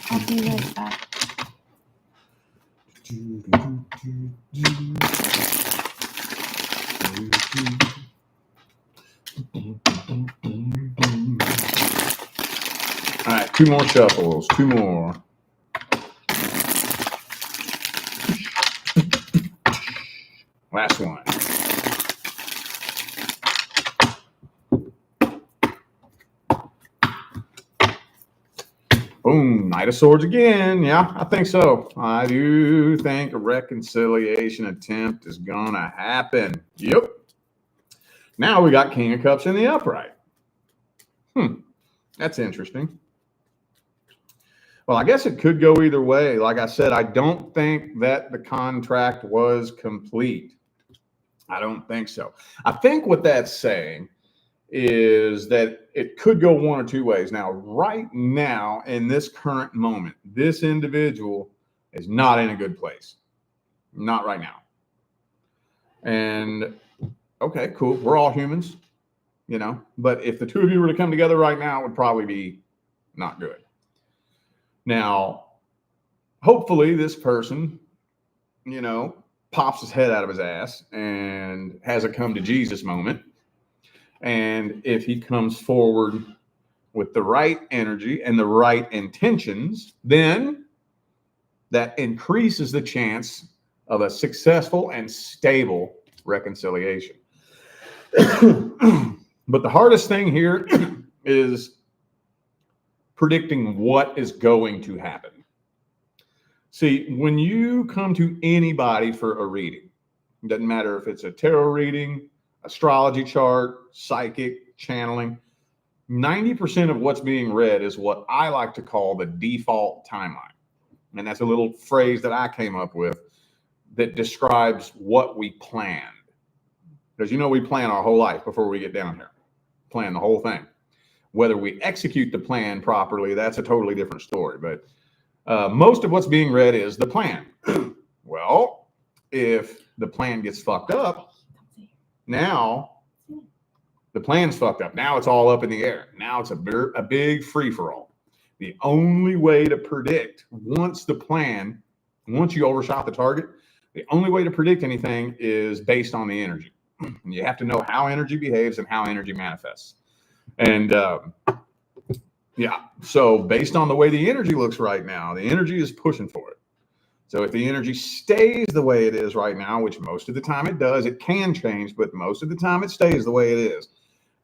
I'll be right back. All right, two more shuffles. Two more. Last one. Boom, Knight of Swords again. Yeah, I think so. I do think a reconciliation attempt is gonna happen. Yep. Now we got King of Cups in the upright. That's interesting. Well, I guess it could go either way. Like I said, I don't think that the contract was complete. I don't think so. I think what that's saying is that it could go one or two ways. Now, right now, in this current moment, this individual is not in a good place. Not right now. And okay, cool. We're all humans, you know, but if the two of you were to come together right now, it would probably be not good. Now, hopefully this person, you know, pops his head out of his ass and has a come to Jesus moment. And if he comes forward with the right energy and the right intentions, then that increases the chance of a successful and stable reconciliation. But the hardest thing here is predicting what is going to happen. See, when you come to anybody for a reading, it doesn't matter if it's a tarot reading, astrology chart, psychic, channeling, 90% of what's being read is what I like to call the default timeline. And that's a little phrase that I came up with that describes what we planned. Because you know we plan our whole life before we get down here. Plan the whole thing. Whether we execute the plan properly, that's a totally different story. But most of what's being read is the plan. Well, if the plan gets fucked up, now the plan's fucked up. Now it's all up in the air. Now it's a big free-for-all. The only way to predict once you overshot the target, the only way to predict anything is based on the energy. You have to know how energy behaves and how energy manifests. And yeah, so based on the way the energy looks right now, the energy is pushing for it. So if the energy stays the way it is right now, which most of the time it does, it can change, but most of the time it stays the way it is,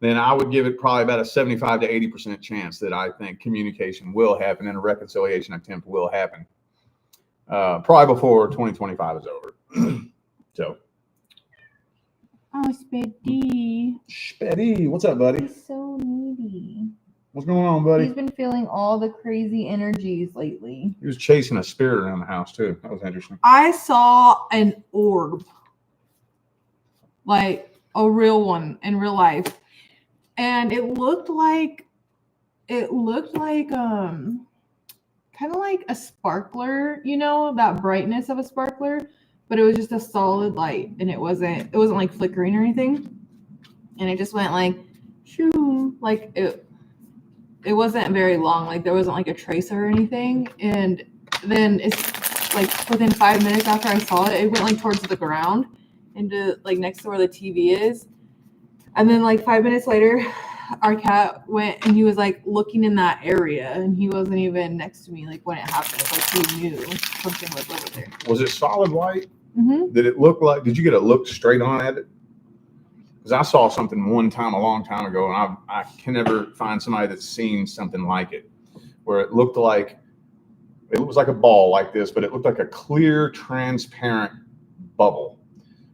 then I would give it probably about a 75 to 80% chance that I think communication will happen and a reconciliation attempt will happen. Probably before 2025 is over. So. Oh, Speddy. Speddy, what's up, buddy? He's so needy. What's going on, buddy? He's been feeling all the crazy energies lately. He was chasing a spirit around the house too. That was interesting. I saw an orb, like a real one in real life, and it looked like kind of like a sparkler, you know, that brightness of a sparkler, but it was just a solid light, and it wasn't like flickering or anything, and it just went like shoo, like it wasn't very long, like there wasn't like a tracer or anything, and then it's like within 5 minutes after I saw it, it went like towards the ground into like next to where the TV is, and then like 5 minutes later our cat went and he was like looking in that area, and he wasn't even next to me like when it happened, like he knew something was over there. Was it solid white? Mm-hmm. Did it look like, did you get a look straight on at it? Because I saw something one time a long time ago, and I can never find somebody that's seen something like it, where it was like a ball like this, but it looked like a clear, transparent bubble.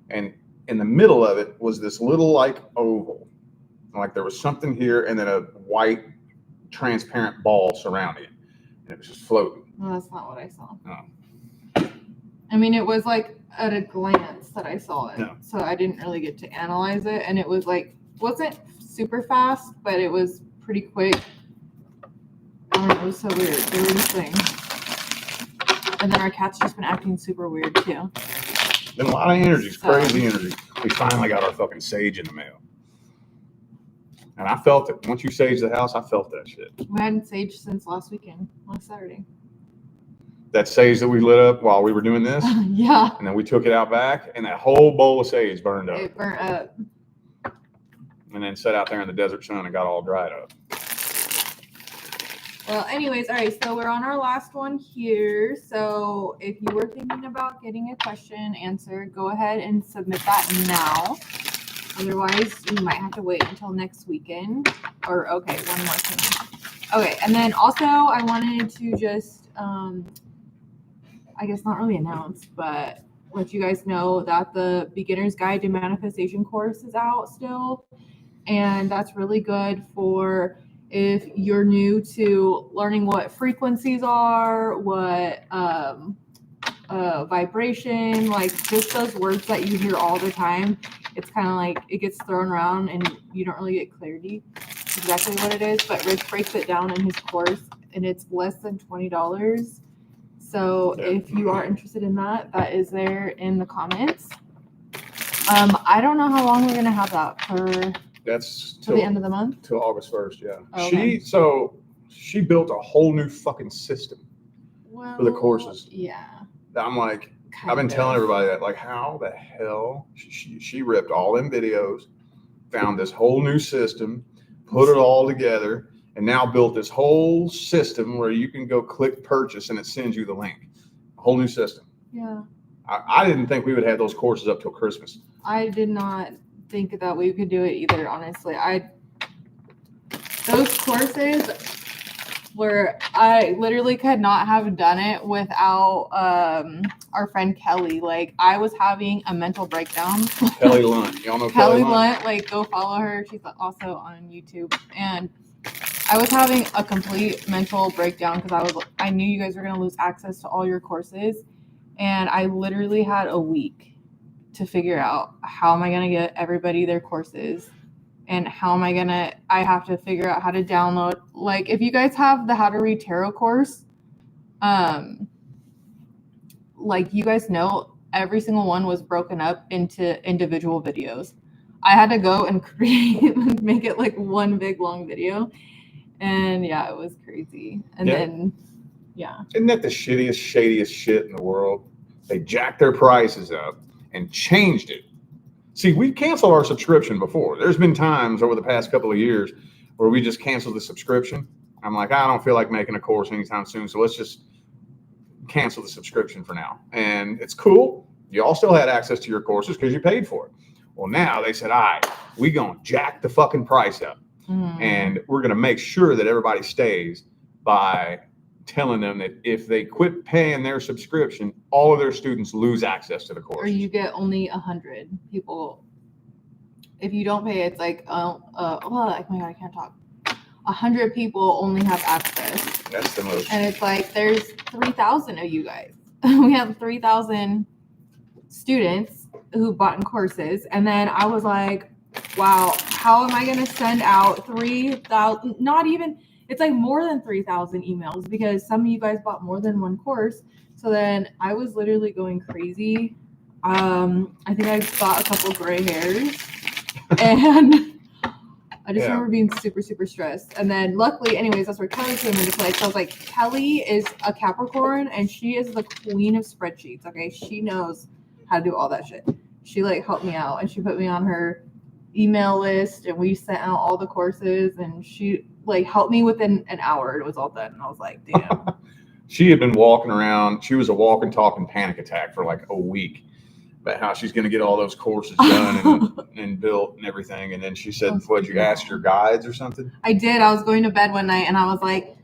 And in the middle of it was this little like oval. Like there was something here and then a white, transparent ball surrounding it. And it was just floating. No, that's not what I saw. No. I mean, it was like at a glance that I saw it. No. So I didn't really get to analyze it. And it was like, wasn't super fast, but it was pretty quick. I don't know, it was so weird. The weirdest thing. And then our cat's just been acting super weird too. Been a lot of energy, crazy energy. We finally got our fucking sage in the mail. And I felt it. Once you saged the house, I felt that shit. We hadn't saged since last Saturday. That sage that we lit up while we were doing this. Yeah. And then we took it out back, and that whole bowl of sage burned up. It burnt up. And then sat out there in the desert sun and got all dried up. Well, anyways, all right, so we're on our last one here. So if you were thinking about getting a question answered, go ahead and submit that now. Otherwise, you might have to wait until next weekend. Or, okay, one more thing. Okay, and then also I wanted to just, I guess not really announce, but let you guys know that the Beginner's Guide to Manifestation course is out still. And that's really good for if you're new to learning what frequencies are, what vibration, like just those words that you hear all the time. It's kind of like it gets thrown around and you don't really get clarity exactly what it is. But Rich breaks it down in his course, and it's less than $20. So if you are interested in that, that is there in the comments. I don't know how long we're gonna have that for. That's till the end of the month? Till August 1st, yeah. Okay. She built a whole new fucking system for the courses. Yeah. I'm like, I've been telling everybody that, like, how the hell she ripped all them videos, found this whole new system, put it all together, and now built this whole system where you can go click purchase and it sends you the link. A whole new system. Yeah. I didn't think we would have those courses up till Christmas. I did not think that we could do it either, honestly. Those courses where I literally could not have done it without our friend Kelly. Like, I was having a mental breakdown. Kelly Lunt. Y'all know Kelly Lunt? Like, go follow her. She's also on YouTube. And I was having a complete mental breakdown because I knew you guys were going to lose access to all your courses. And I literally had a week to figure out how am I going to get everybody their courses, and I have to figure out how to download. Like, if you guys have the How to Read Tarot course, like, you guys know every single one was broken up into individual videos. I had to go and make it like one big long video. And yeah, it was crazy. And then, yeah. Isn't that the shittiest, shadiest shit in the world? They jacked their prices up and changed it. See, we canceled our subscription before. There's been times over the past couple of years where we just canceled the subscription. I'm like, I don't feel like making a course anytime soon, so let's just cancel the subscription for now. And it's cool. You all still had access to your courses because you paid for it. Well, now they said, all right, we gonna jack the fucking price up. And we're gonna make sure that everybody stays by telling them that if they quit paying their subscription, all of their students lose access to the course. Or you get only 100 people. If you don't pay, it's like, oh my God, I can't talk. 100 people only have access. That's the most. And it's like, there's 3,000 of you guys. We have 3,000 students who bought in courses. And then I was like, wow, how am I going to send out 3,000, not even, it's like more than 3,000 emails because some of you guys bought more than one course. So then I was literally going crazy. I think I got a couple gray hairs and I just remember being super, super stressed. And then luckily, anyways, that's where Kelly came into play. So I was like, Kelly is a Capricorn and she is the queen of spreadsheets. Okay. She knows how to do all that shit. She like helped me out and she put me on her email list and we sent out all the courses and she like helped me within an hour. It was all done. And I was like, damn. She had been walking around. She was a walking, talking panic attack for like a week about how she's going to get all those courses done and built and everything. And then she said, what, you asked your guides or something? I did. I was going to bed one night and I was like,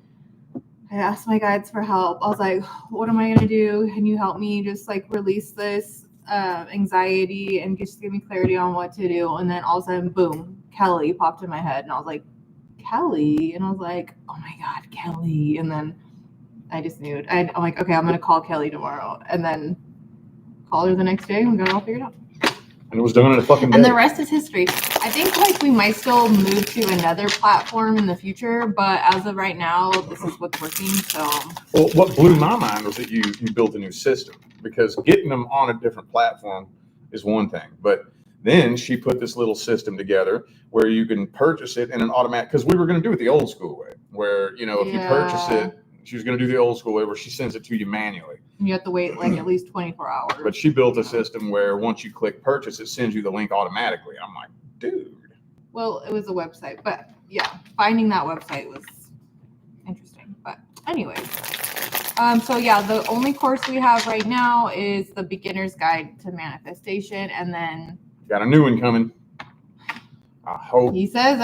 I asked my guides for help. I was like, what am I going to do? Can you help me just like release this anxiety and just give me clarity on what to do? And then all of a sudden, boom, Kelly popped in my head. And I was like, Kelly? And I was like, oh my God, Kelly. And then I just knew it. I'm like, okay, I'm going to call Kelly tomorrow. And then call her the next day and we got it all figured out. And it was done in a fucking day. And the rest is history. I think like we might still move to another platform in the future, but as of right now, this is what's working. So well, what blew my mind was that you built a new system, because getting them on a different platform is one thing, but then she put this little system together where you can purchase it in an automatic, because we were going to do it the old school way, where, you know, if you purchase it, she was going to do the old school way where she sends it to you manually. And you have to wait like at least 24 hours. But she built a system where once you click purchase, it sends you the link automatically. I'm like, dude. Well, it was a website, but yeah, finding that website was interesting. But anyways, so yeah, the only course we have right now is the Beginner's Guide to Manifestation, and then got a new one coming. I hope. He says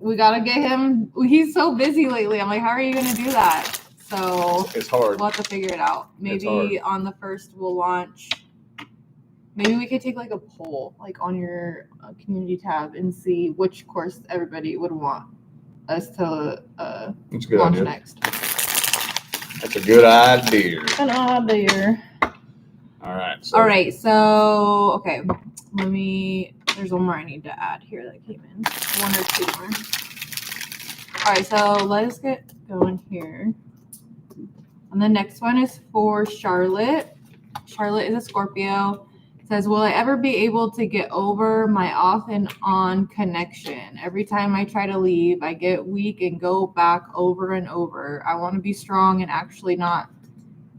we gotta get him. He's so busy lately. I'm like, how are you gonna do that? So it's hard. We'll have to figure it out. Maybe on the first we'll launch. Maybe we could take like a poll, like on your community tab, and see which course everybody would want us to launch next. That's a good idea. An idea. All right. So okay, there's one more I need to add here that came in. One or two more. All right, so let's get going here. And the next one is for Charlotte. Charlotte is a Scorpio. It says, will I ever be able to get over my off and on connection? Every time I try to leave, I get weak and go back over and over. I want to be strong and actually not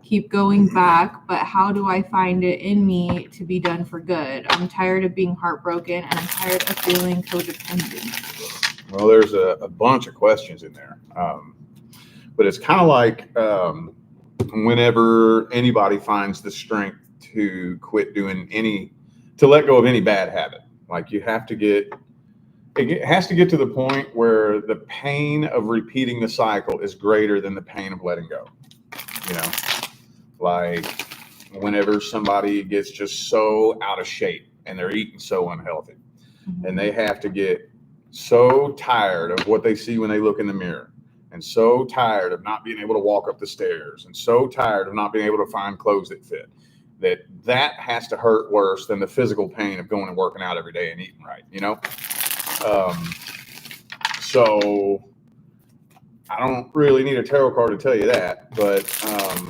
keep going back, but how do I find it in me to be done for good? I'm tired of being heartbroken and I'm tired of feeling codependent. Well, there's a bunch of questions in there. But it's kind of like whenever anybody finds the strength to quit to let go of any bad habit, like it has to get to the point where the pain of repeating the cycle is greater than the pain of letting go. You know, like whenever somebody gets just so out of shape and they're eating so unhealthy, and they have to get so tired of what they see when they look in the mirror, and so tired of not being able to walk up the stairs, and so tired of not being able to find clothes that fit, that has to hurt worse than the physical pain of going and working out every day and eating right, you know? So I don't really need a tarot card to tell you that, but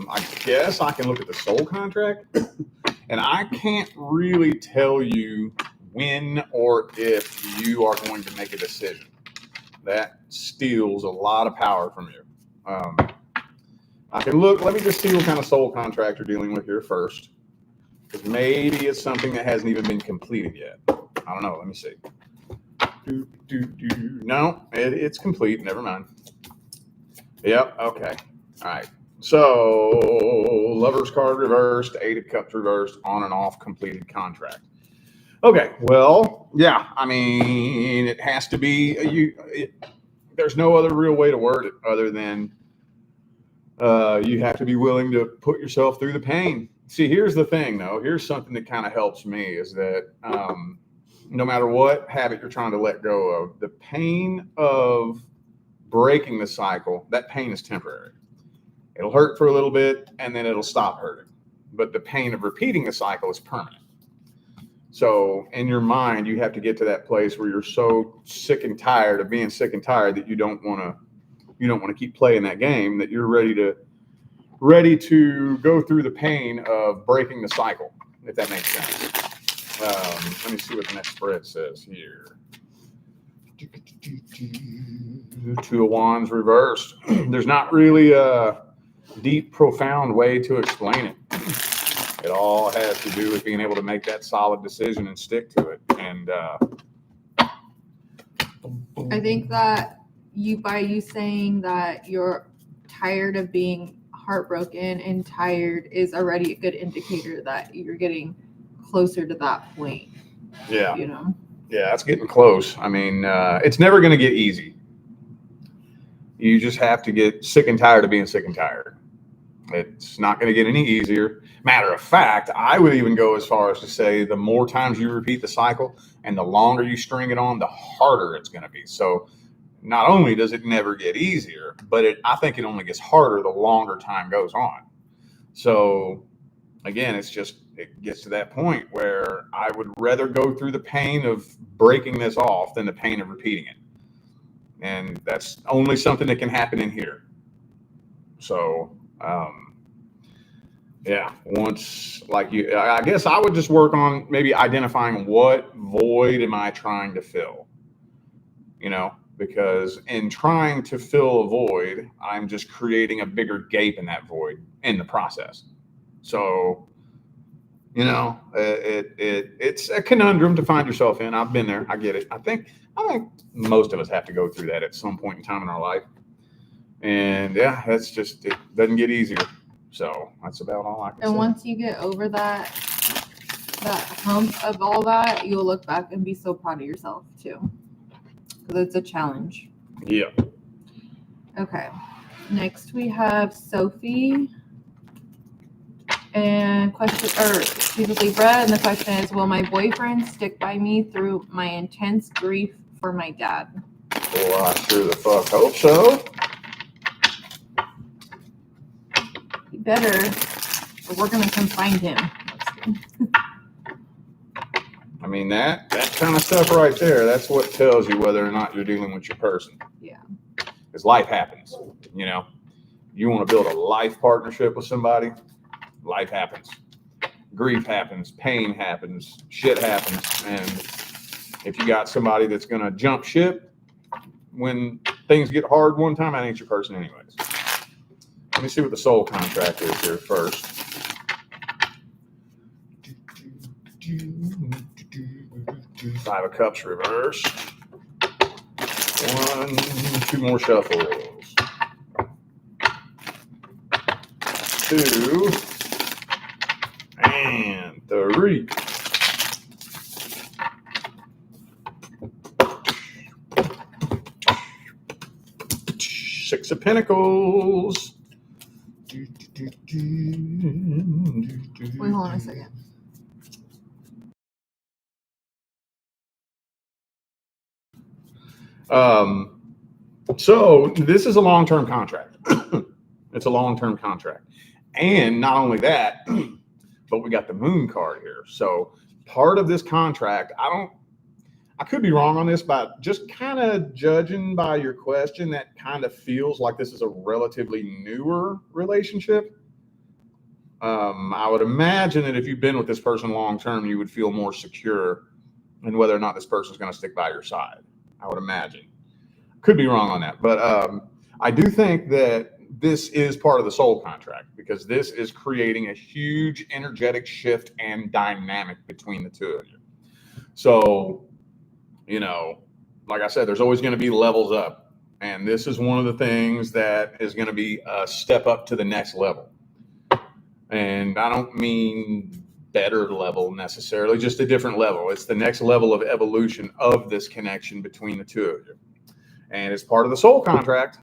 I guess I can look at the soul contract, and I can't really tell you when or if you are going to make a decision. That steals a lot of power from you. I can look, let me just see what kind of soul contract you're dealing with here first, because maybe it's something that hasn't even been completed yet. I don't know. Let me see. No, it's complete. Never mind. Yep. Okay. All right. So Lover's card reversed, 8 of Cups reversed, on and off completed contract. Okay. Well, yeah. I mean, it has to be there's no other real way to word it other than you have to be willing to put yourself through the pain. See, here's the thing, though. Here's something that kind of helps me is that no matter what habit you're trying to let go of, the pain of breaking the cycle, that pain is temporary. It'll hurt for a little bit and then it'll stop hurting. But the pain of repeating the cycle is permanent. So in your mind, you have to get to that place where you're so sick and tired of being sick and tired that you don't want to keep playing that game, that you're ready to go through the pain of breaking the cycle, if that makes sense. Let me see what the next spread says here. Two of Wands reversed. There's not really a deep, profound way to explain it. It all has to do with being able to make that solid decision and stick to it. And I think that by you saying that you're tired of being heartbroken and tired is already a good indicator that you're getting closer to that point. Yeah. You know? Yeah, that's getting close. I mean, it's never going to get easy. You just have to get sick and tired of being sick and tired. It's not going to get any easier. Matter of fact, I would even go as far as to say the more times you repeat the cycle and the longer you string it on, the harder it's going to be. So not only does it never get easier, but I think it only gets harder the longer time goes on. So again, it gets to that point where I would rather go through the pain of breaking this off than the pain of repeating it. And that's only something that can happen in here. So, yeah, I guess I would just work on maybe identifying what void am I trying to fill, because in trying to fill a void, I'm just creating a bigger gape in that void in the process. So, it's a conundrum to find yourself in. I've been there. I get it. I think most of us have to go through that at some point in time in our life. And yeah, it doesn't get easier. So that's about all I can say. And once you get over that hump of all that, you'll look back and be so proud of yourself too. Because it's a challenge. Yeah. Okay. Next we have Sophie. And she's a Libra, and the question is, will my boyfriend stick by me through my intense grief for my dad? Well, I sure the fuck hope so. You better, or we're gonna come find him. I mean, that kind of stuff right there, that's what tells you whether or not you're dealing with your person. Yeah. Because life happens, You want to build a life partnership with somebody, life happens. Grief happens, pain happens, shit happens. And if you got somebody that's going to jump ship when things get hard one time, that ain't your person anyways. Let me see what the soul contract is here first. Five of Cups reverse. Two more shuffles. Two. And three. Six of Pentacles. Wait, hold on a second. So this is a long-term contract. It's a long-term contract. And not only that, but we got the Moon card here. So part of this contract, I could be wrong on this, but just kind of judging by your question, that kind of feels like this is a relatively newer relationship. I would imagine that if you've been with this person long-term, you would feel more secure in whether or not this person is going to stick by your side. I would imagine. Could be wrong on that. But I do think that this is part of the soul contract, because this is creating a huge energetic shift and dynamic between the two of you. So, like I said, there's always going to be levels up. And this is one of the things that is going to be a step up to the next level. And I don't mean better level necessarily, just a different level. It's the next level of evolution of this connection between the two of you. And it's part of the soul contract.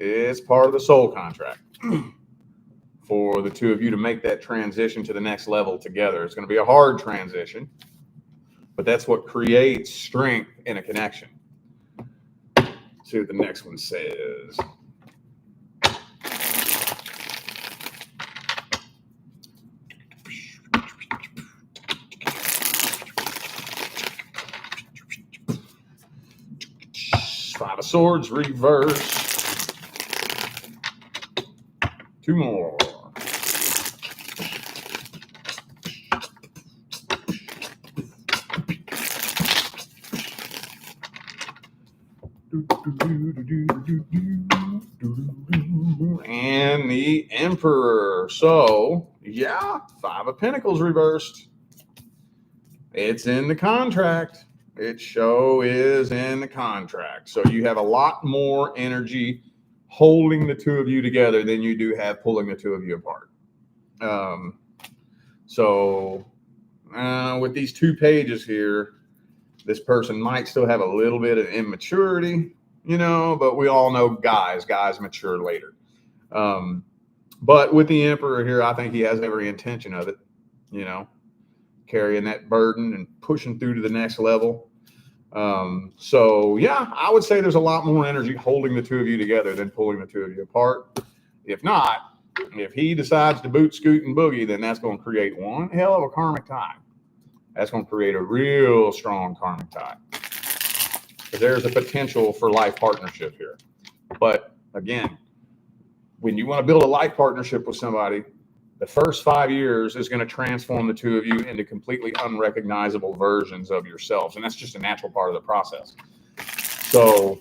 It's part of the soul contract for the two of you to make that transition to the next level together. It's going to be a hard transition, but that's what creates strength in a connection. see what the next one says. Five of Swords, reverse. Two more. And the Emperor. So, yeah, Five of Pentacles reversed. It's in the contract. It show is in the contract. So you have a lot more energy holding the two of you together than you do have pulling the two of you apart. With these 2 pages here, this person might still have a little bit of immaturity, but we all know guys mature later. But with the Emperor here, I think he has every intention of it, carrying that burden and pushing through to the next level. I would say there's a lot more energy holding the two of you together than pulling the two of you apart. If he decides to boot, scoot, and boogie, then that's going to create one hell of a karmic tie. That's going to create a real strong karmic tie. Because there's a potential for life partnership here. But again, when you want to build a life partnership with somebody, the first 5 years is going to transform the two of you into completely unrecognizable versions of yourselves. And that's just a natural part of the process. So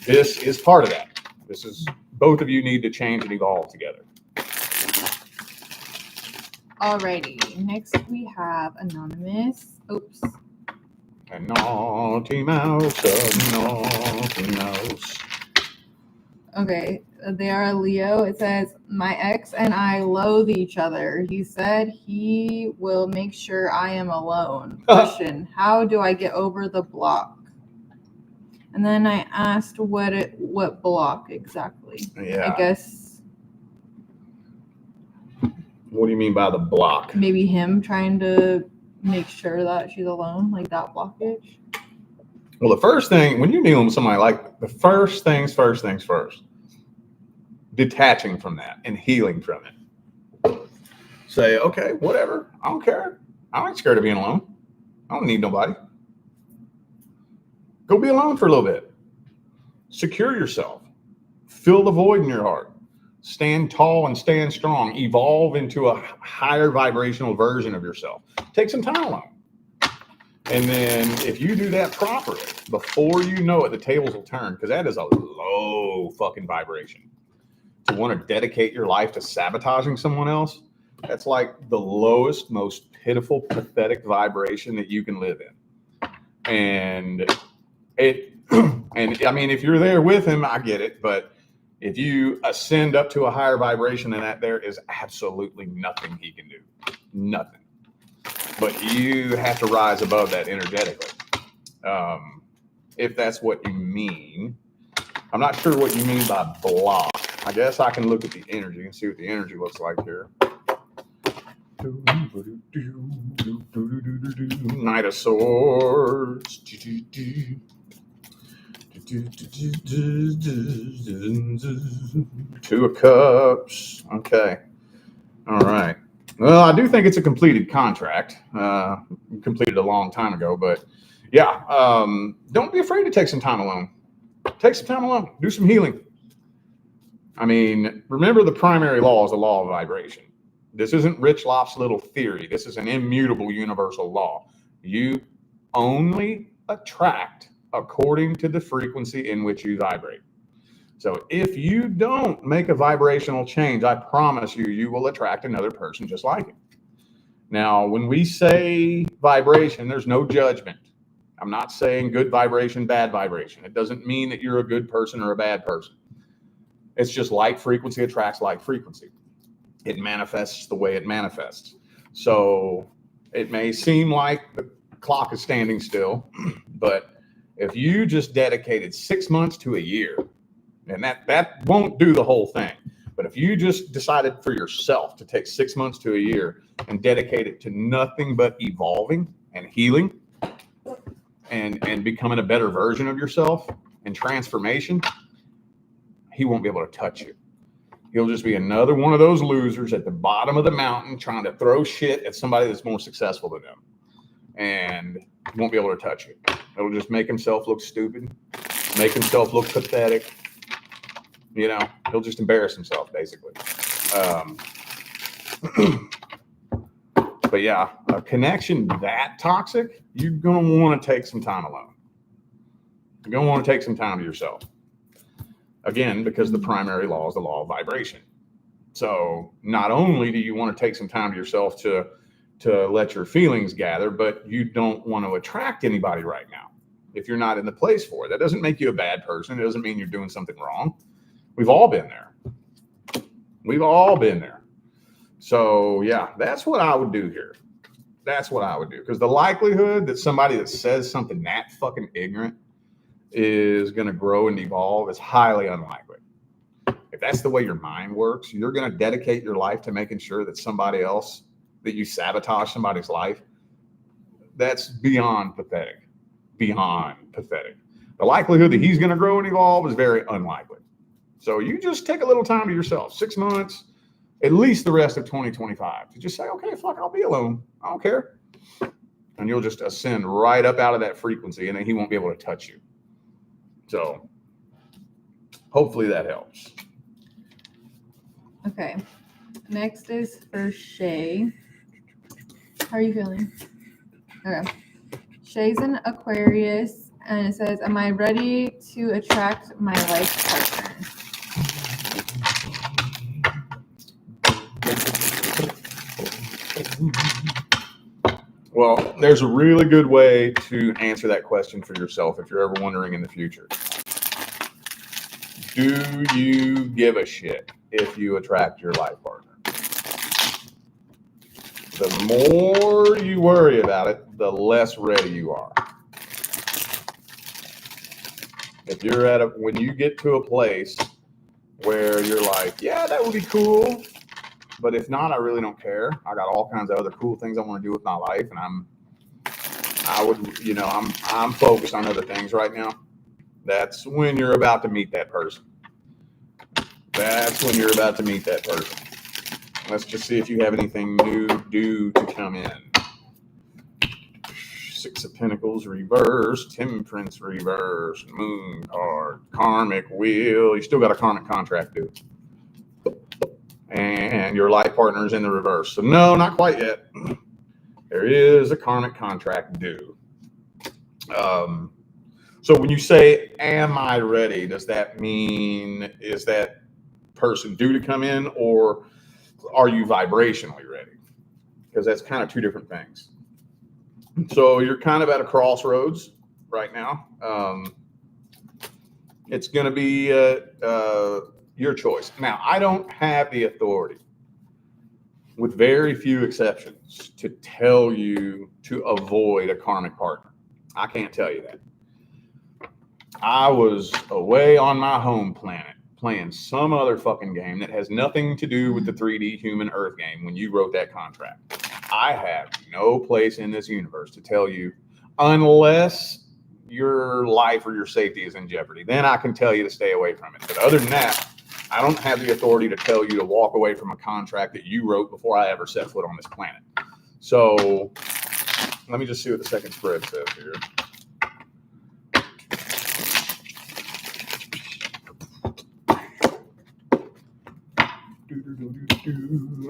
this is part of that. This is, both of you need to change and evolve together. Alrighty. Next we have Anonymous. Oops. A naughty mouse, a naughty mouse. Okay, they are a Leo. It says, my ex and I loathe each other. He said he will make sure I am alone. Question, how do I get over the block? And then I asked what block exactly. Yeah. I guess. What do you mean by the block? Maybe him trying to make sure that she's alone, like that blockage. Well, the first thing, when you're dealing with somebody, like the first things first, detaching from that and healing from it. Say, okay, whatever. I don't care. I ain't scared of being alone. I don't need nobody. Go be alone for a little bit. Secure yourself. Fill the void in your heart. Stand tall and stand strong. Evolve into a higher vibrational version of yourself. Take some time alone. And then if you do that properly, before you know it, the tables will turn, because that is a low fucking vibration. To want to dedicate your life to sabotaging someone else, that's like the lowest, most pitiful, pathetic vibration that you can live in. And I mean, if you're there with him, I get it. But if you ascend up to a higher vibration than that, there is absolutely nothing he can do. Nothing. But you have to rise above that energetically. If that's what you mean. I'm not sure what you mean by block. I guess I can look at the energy and see what the energy looks like here. Knight of Swords. Two of Cups. Okay. All right. Well, I do think it's a completed contract. Completed a long time ago, but yeah. Don't be afraid to take some time alone. Take some time alone. Do some healing. I mean, remember the primary law is the law of vibration. This isn't Rich Loft's little theory. This is an immutable universal law. You only attract according to the frequency in which you vibrate. So if you don't make a vibrational change, I promise you, you will attract another person just like it. Now, when we say vibration, there's no judgment. I'm not saying good vibration, bad vibration. It doesn't mean that you're a good person or a bad person. It's just like frequency attracts like frequency. It manifests the way it manifests. So it may seem like the clock is standing still, but if you just dedicated 6 months to a year, and that won't do the whole thing, but if you just decided for yourself to take 6 months to a year and dedicate it to nothing but evolving and healing and becoming a better version of yourself, and transformation, he won't be able to touch you. He'll just be another one of those losers at the bottom of the mountain trying to throw shit at somebody that's more successful than them. And he won't be able to touch you. It'll just make himself look stupid, make himself look pathetic. You know, he'll just embarrass himself, basically. But yeah, a connection that toxic, you're going to want to take some time alone. You're going to want to take some time to yourself. Again, because the primary law is the law of vibration. So not only do you want to take some time to yourself to let your feelings gather, but you don't want to attract anybody right now if you're not in the place for it. That doesn't make you a bad person. It doesn't mean you're doing something wrong. We've all been there. We've all been there. So yeah, that's what I would do here. That's what I would do. Because the likelihood that somebody that says something that fucking ignorant is going to grow and evolve is highly unlikely. If that's the way your mind works, you're going to dedicate your life to making sure that somebody else, that you sabotage somebody's life. That's beyond pathetic. Beyond pathetic. The likelihood that he's going to grow and evolve is very unlikely. So you just take a little time to yourself, 6 months, at least the rest of 2025, to just say, okay, fuck, I'll be alone. I don't care. And you'll just ascend right up out of that frequency, and then he won't be able to touch you. So hopefully that helps. Okay. Next is for Shay. How are you feeling? Okay. Shay's an Aquarius, and it says, am I ready to attract my life partner? Well, there's a really good way to answer that question for yourself if you're ever wondering in the future. Do you give a shit if you attract your life partner? The more you worry about it, the less ready you are. If you're when you get to a place where you're like, yeah, that would be cool, but if not, I really don't care. I got all kinds of other cool things I want to do with my life, and I'm focused on other things right now. That's when you're about to meet that person. That's when you're about to meet that person. Let's just see if you have anything new due to come in. 6 of Pentacles reverse, Temperance reverse, Moon card, Karmic wheel. You still got a karmic contract due. And your life partner is in the reverse. So no, not quite yet. There is a karmic contract due. So when you say, am I ready? Does that mean, is that person due to come in, or are you vibrationally ready? Because that's kind of two different things. So you're kind of at a crossroads right now. It's going to be your choice. Now, I don't have the authority, with very few exceptions, to tell you to avoid a karmic partner. I can't tell you that. I was away on my home planet playing some other fucking game that has nothing to do with the 3D human Earth game when you wrote that contract. I have no place in this universe to tell you, unless your life or your safety is in jeopardy. Then I can tell you to stay away from it. But other than that, I don't have the authority to tell you to walk away from a contract that you wrote before I ever set foot on this planet. So let me just see what the second spread says here.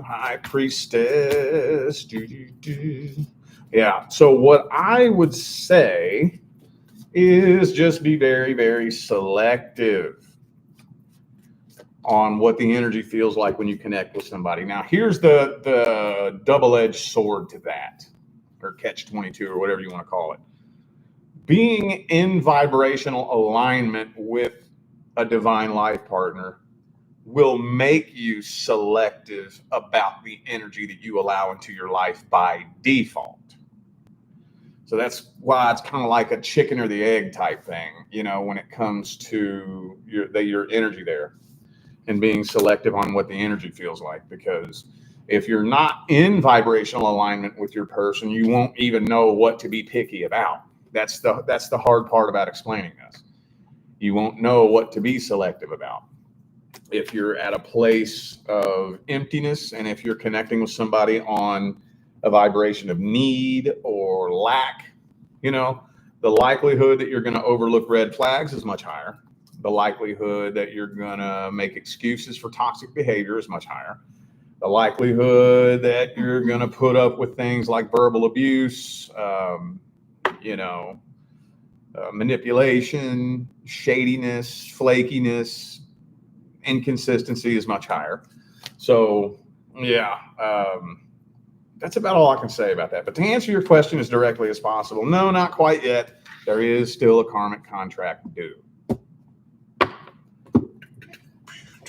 High Priestess. Yeah. So what I would say is just be very, very selective on what the energy feels like when you connect with somebody. Now, here's the double-edged sword to that, or catch-22, or whatever you want to call it. Being in vibrational alignment with a divine life partner will make you selective about the energy that you allow into your life by default. So that's why it's kind of like a chicken or the egg type thing, you know, when it comes to your energy there and being selective on what the energy feels like. Because if you're not in vibrational alignment with your person, you won't even know what to be picky about. That's the hard part about explaining this. you won't know what to be selective about. If you're at a place of emptiness, and if you're connecting with somebody on a vibration of need or lack, the likelihood that you're going to overlook red flags is much higher. The likelihood that you're going to make excuses for toxic behavior is much higher. The likelihood that you're going to put up with things like verbal abuse, manipulation, shadiness, flakiness, inconsistency is much higher. So, yeah, that's about all I can say about that. But to answer your question as directly as possible, no, not quite yet. There is still a karmic contract due.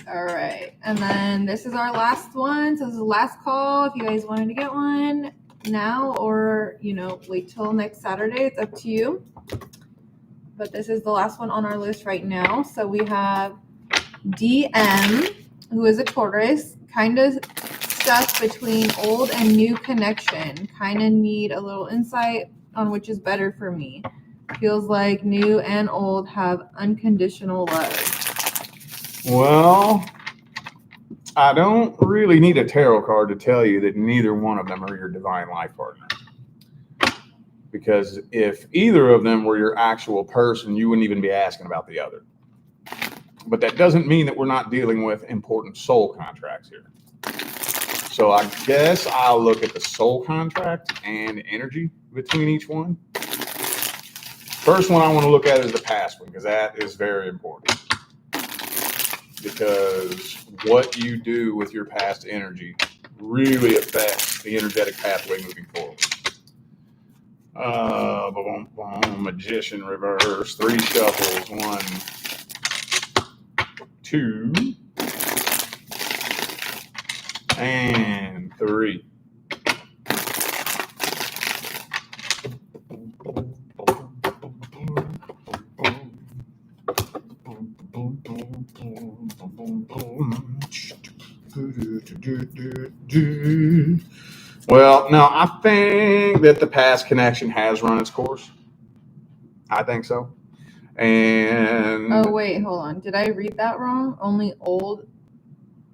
All right. And then this is our last one. So this is the last call. If you guys wanted to get one now or, wait till next Saturday, it's up to you. But this is the last one on our list right now. So we have DM, who is a Taurus, kind of stuck between old and new connection. Kind of need a little insight on which is better for me. Feels like new and old have unconditional love. Well, I don't really need a tarot card to tell you that neither one of them are your divine life partner. Because if either of them were your actual person, you wouldn't even be asking about the other. But that doesn't mean that we're not dealing with important soul contracts here. So I guess I'll look at the soul contract and energy between each one. First one I want to look at is the past one, because that is very important. Because what you do with your past energy really affects the energetic pathway moving forward. Magician reverse, 3 shuffles, 1, 2, and 3. Well, now I think that the past connection has run its course. I think so. And oh wait, hold on. Did I read that wrong? Only old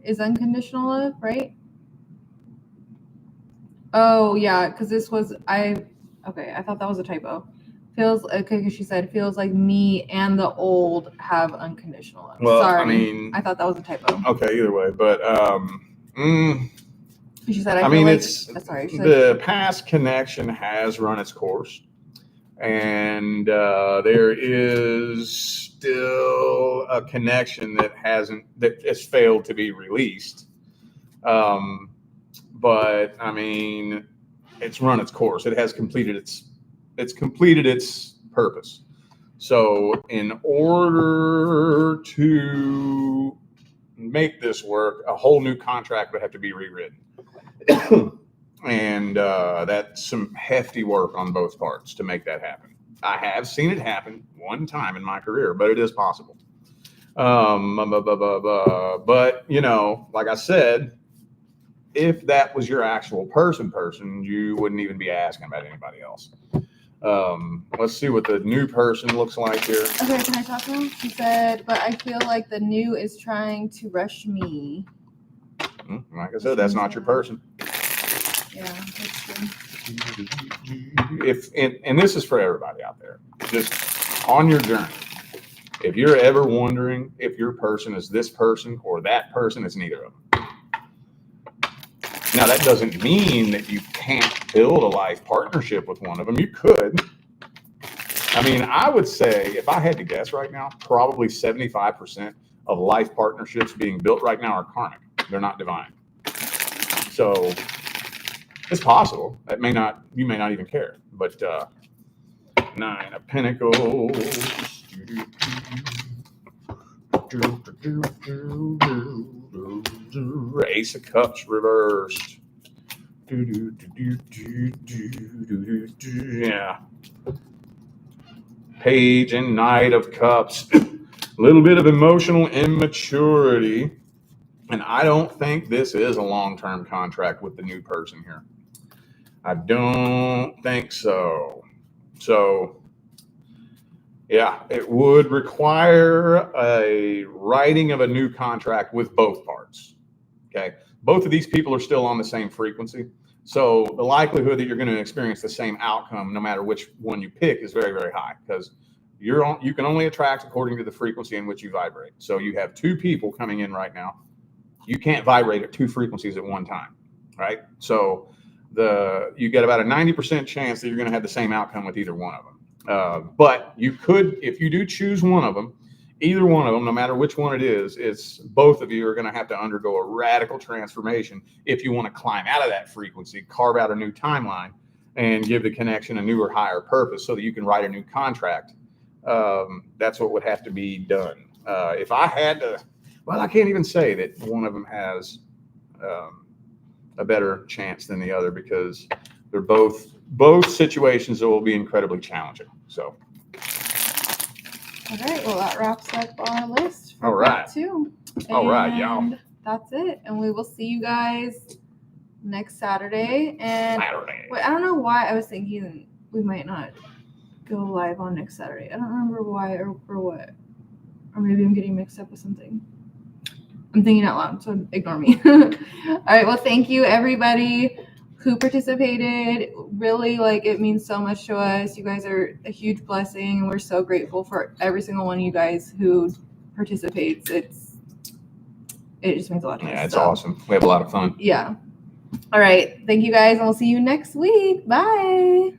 is unconditional love, right? Oh yeah, because this was I thought that was a typo. Feels okay because she said feels like me and the old have unconditional love. Well, sorry, I thought that was a typo. Okay, either way, but she said the past connection has run its course, and there is still a connection that has failed to be released. But I mean, it's run its course. It has completed its purpose. So in order to make this work, a whole new contract would have to be rewritten. And that's some hefty work on both parts to make that happen. I have seen it happen one time in my career, but it is possible. But, like I said, if that was your actual person, you wouldn't even be asking about anybody else. Let's see what the new person looks like here. Okay, can I talk to him? She said, but I feel like the new is trying to rush me. Like I said, that's not your person. Yeah, that's true. And this is for everybody out there, just on your journey. If you're ever wondering if your person is this person or that person, it's neither of them. Now, that doesn't mean that you can't build a life partnership with one of them. You could. I mean, I would say, if I had to guess right now, probably 75% of life partnerships being built right now are karmic. They're not divine. So it's possible. You may not even care. But 9 of Pentacles. Ace of Cups reversed. Yeah. Page and Knight of Cups. A little bit of emotional immaturity. And I don't think this is a long-term contract with the new person here. I don't think so. So Yeah, it would require a writing of a new contract with both parts. Okay. Both of these people are still on the same frequency. So the likelihood that you're going to experience the same outcome, no matter which one you pick, is very, very high because you can only attract according to the frequency in which you vibrate. So you have two people coming in right now. You can't vibrate at two frequencies at one time, right? So you get about a 90% chance that you're going to have the same outcome with either one of them. But you could, if you do choose one of them, either one of them, no matter which one it is, it's both of you are going to have to undergo a radical transformation if you want to climb out of that frequency, carve out a new timeline, and give the connection a newer, higher purpose so that you can write a new contract. That's what would have to be done. If I had to, well, I can't even say that one of them has a better chance than the other because they're both situations that will be incredibly challenging. So. All right, well, that wraps up our list for All right. part 2. All right, y'all. And that's it. And we will see you guys next Saturday. And wait, I don't know why I was thinking we might not go live on next Saturday. I don't remember why or what. Or maybe I'm getting mixed up with something. I'm thinking out loud, so ignore me. All right, well, thank you, everybody who participated. Really, it means so much to us. You guys are a huge blessing, and we're so grateful for every single one of you guys who participates. It just means a lot to us. Yeah, it's awesome. We have a lot of fun. Yeah. All right. Thank you guys, and we'll see you next week. Bye.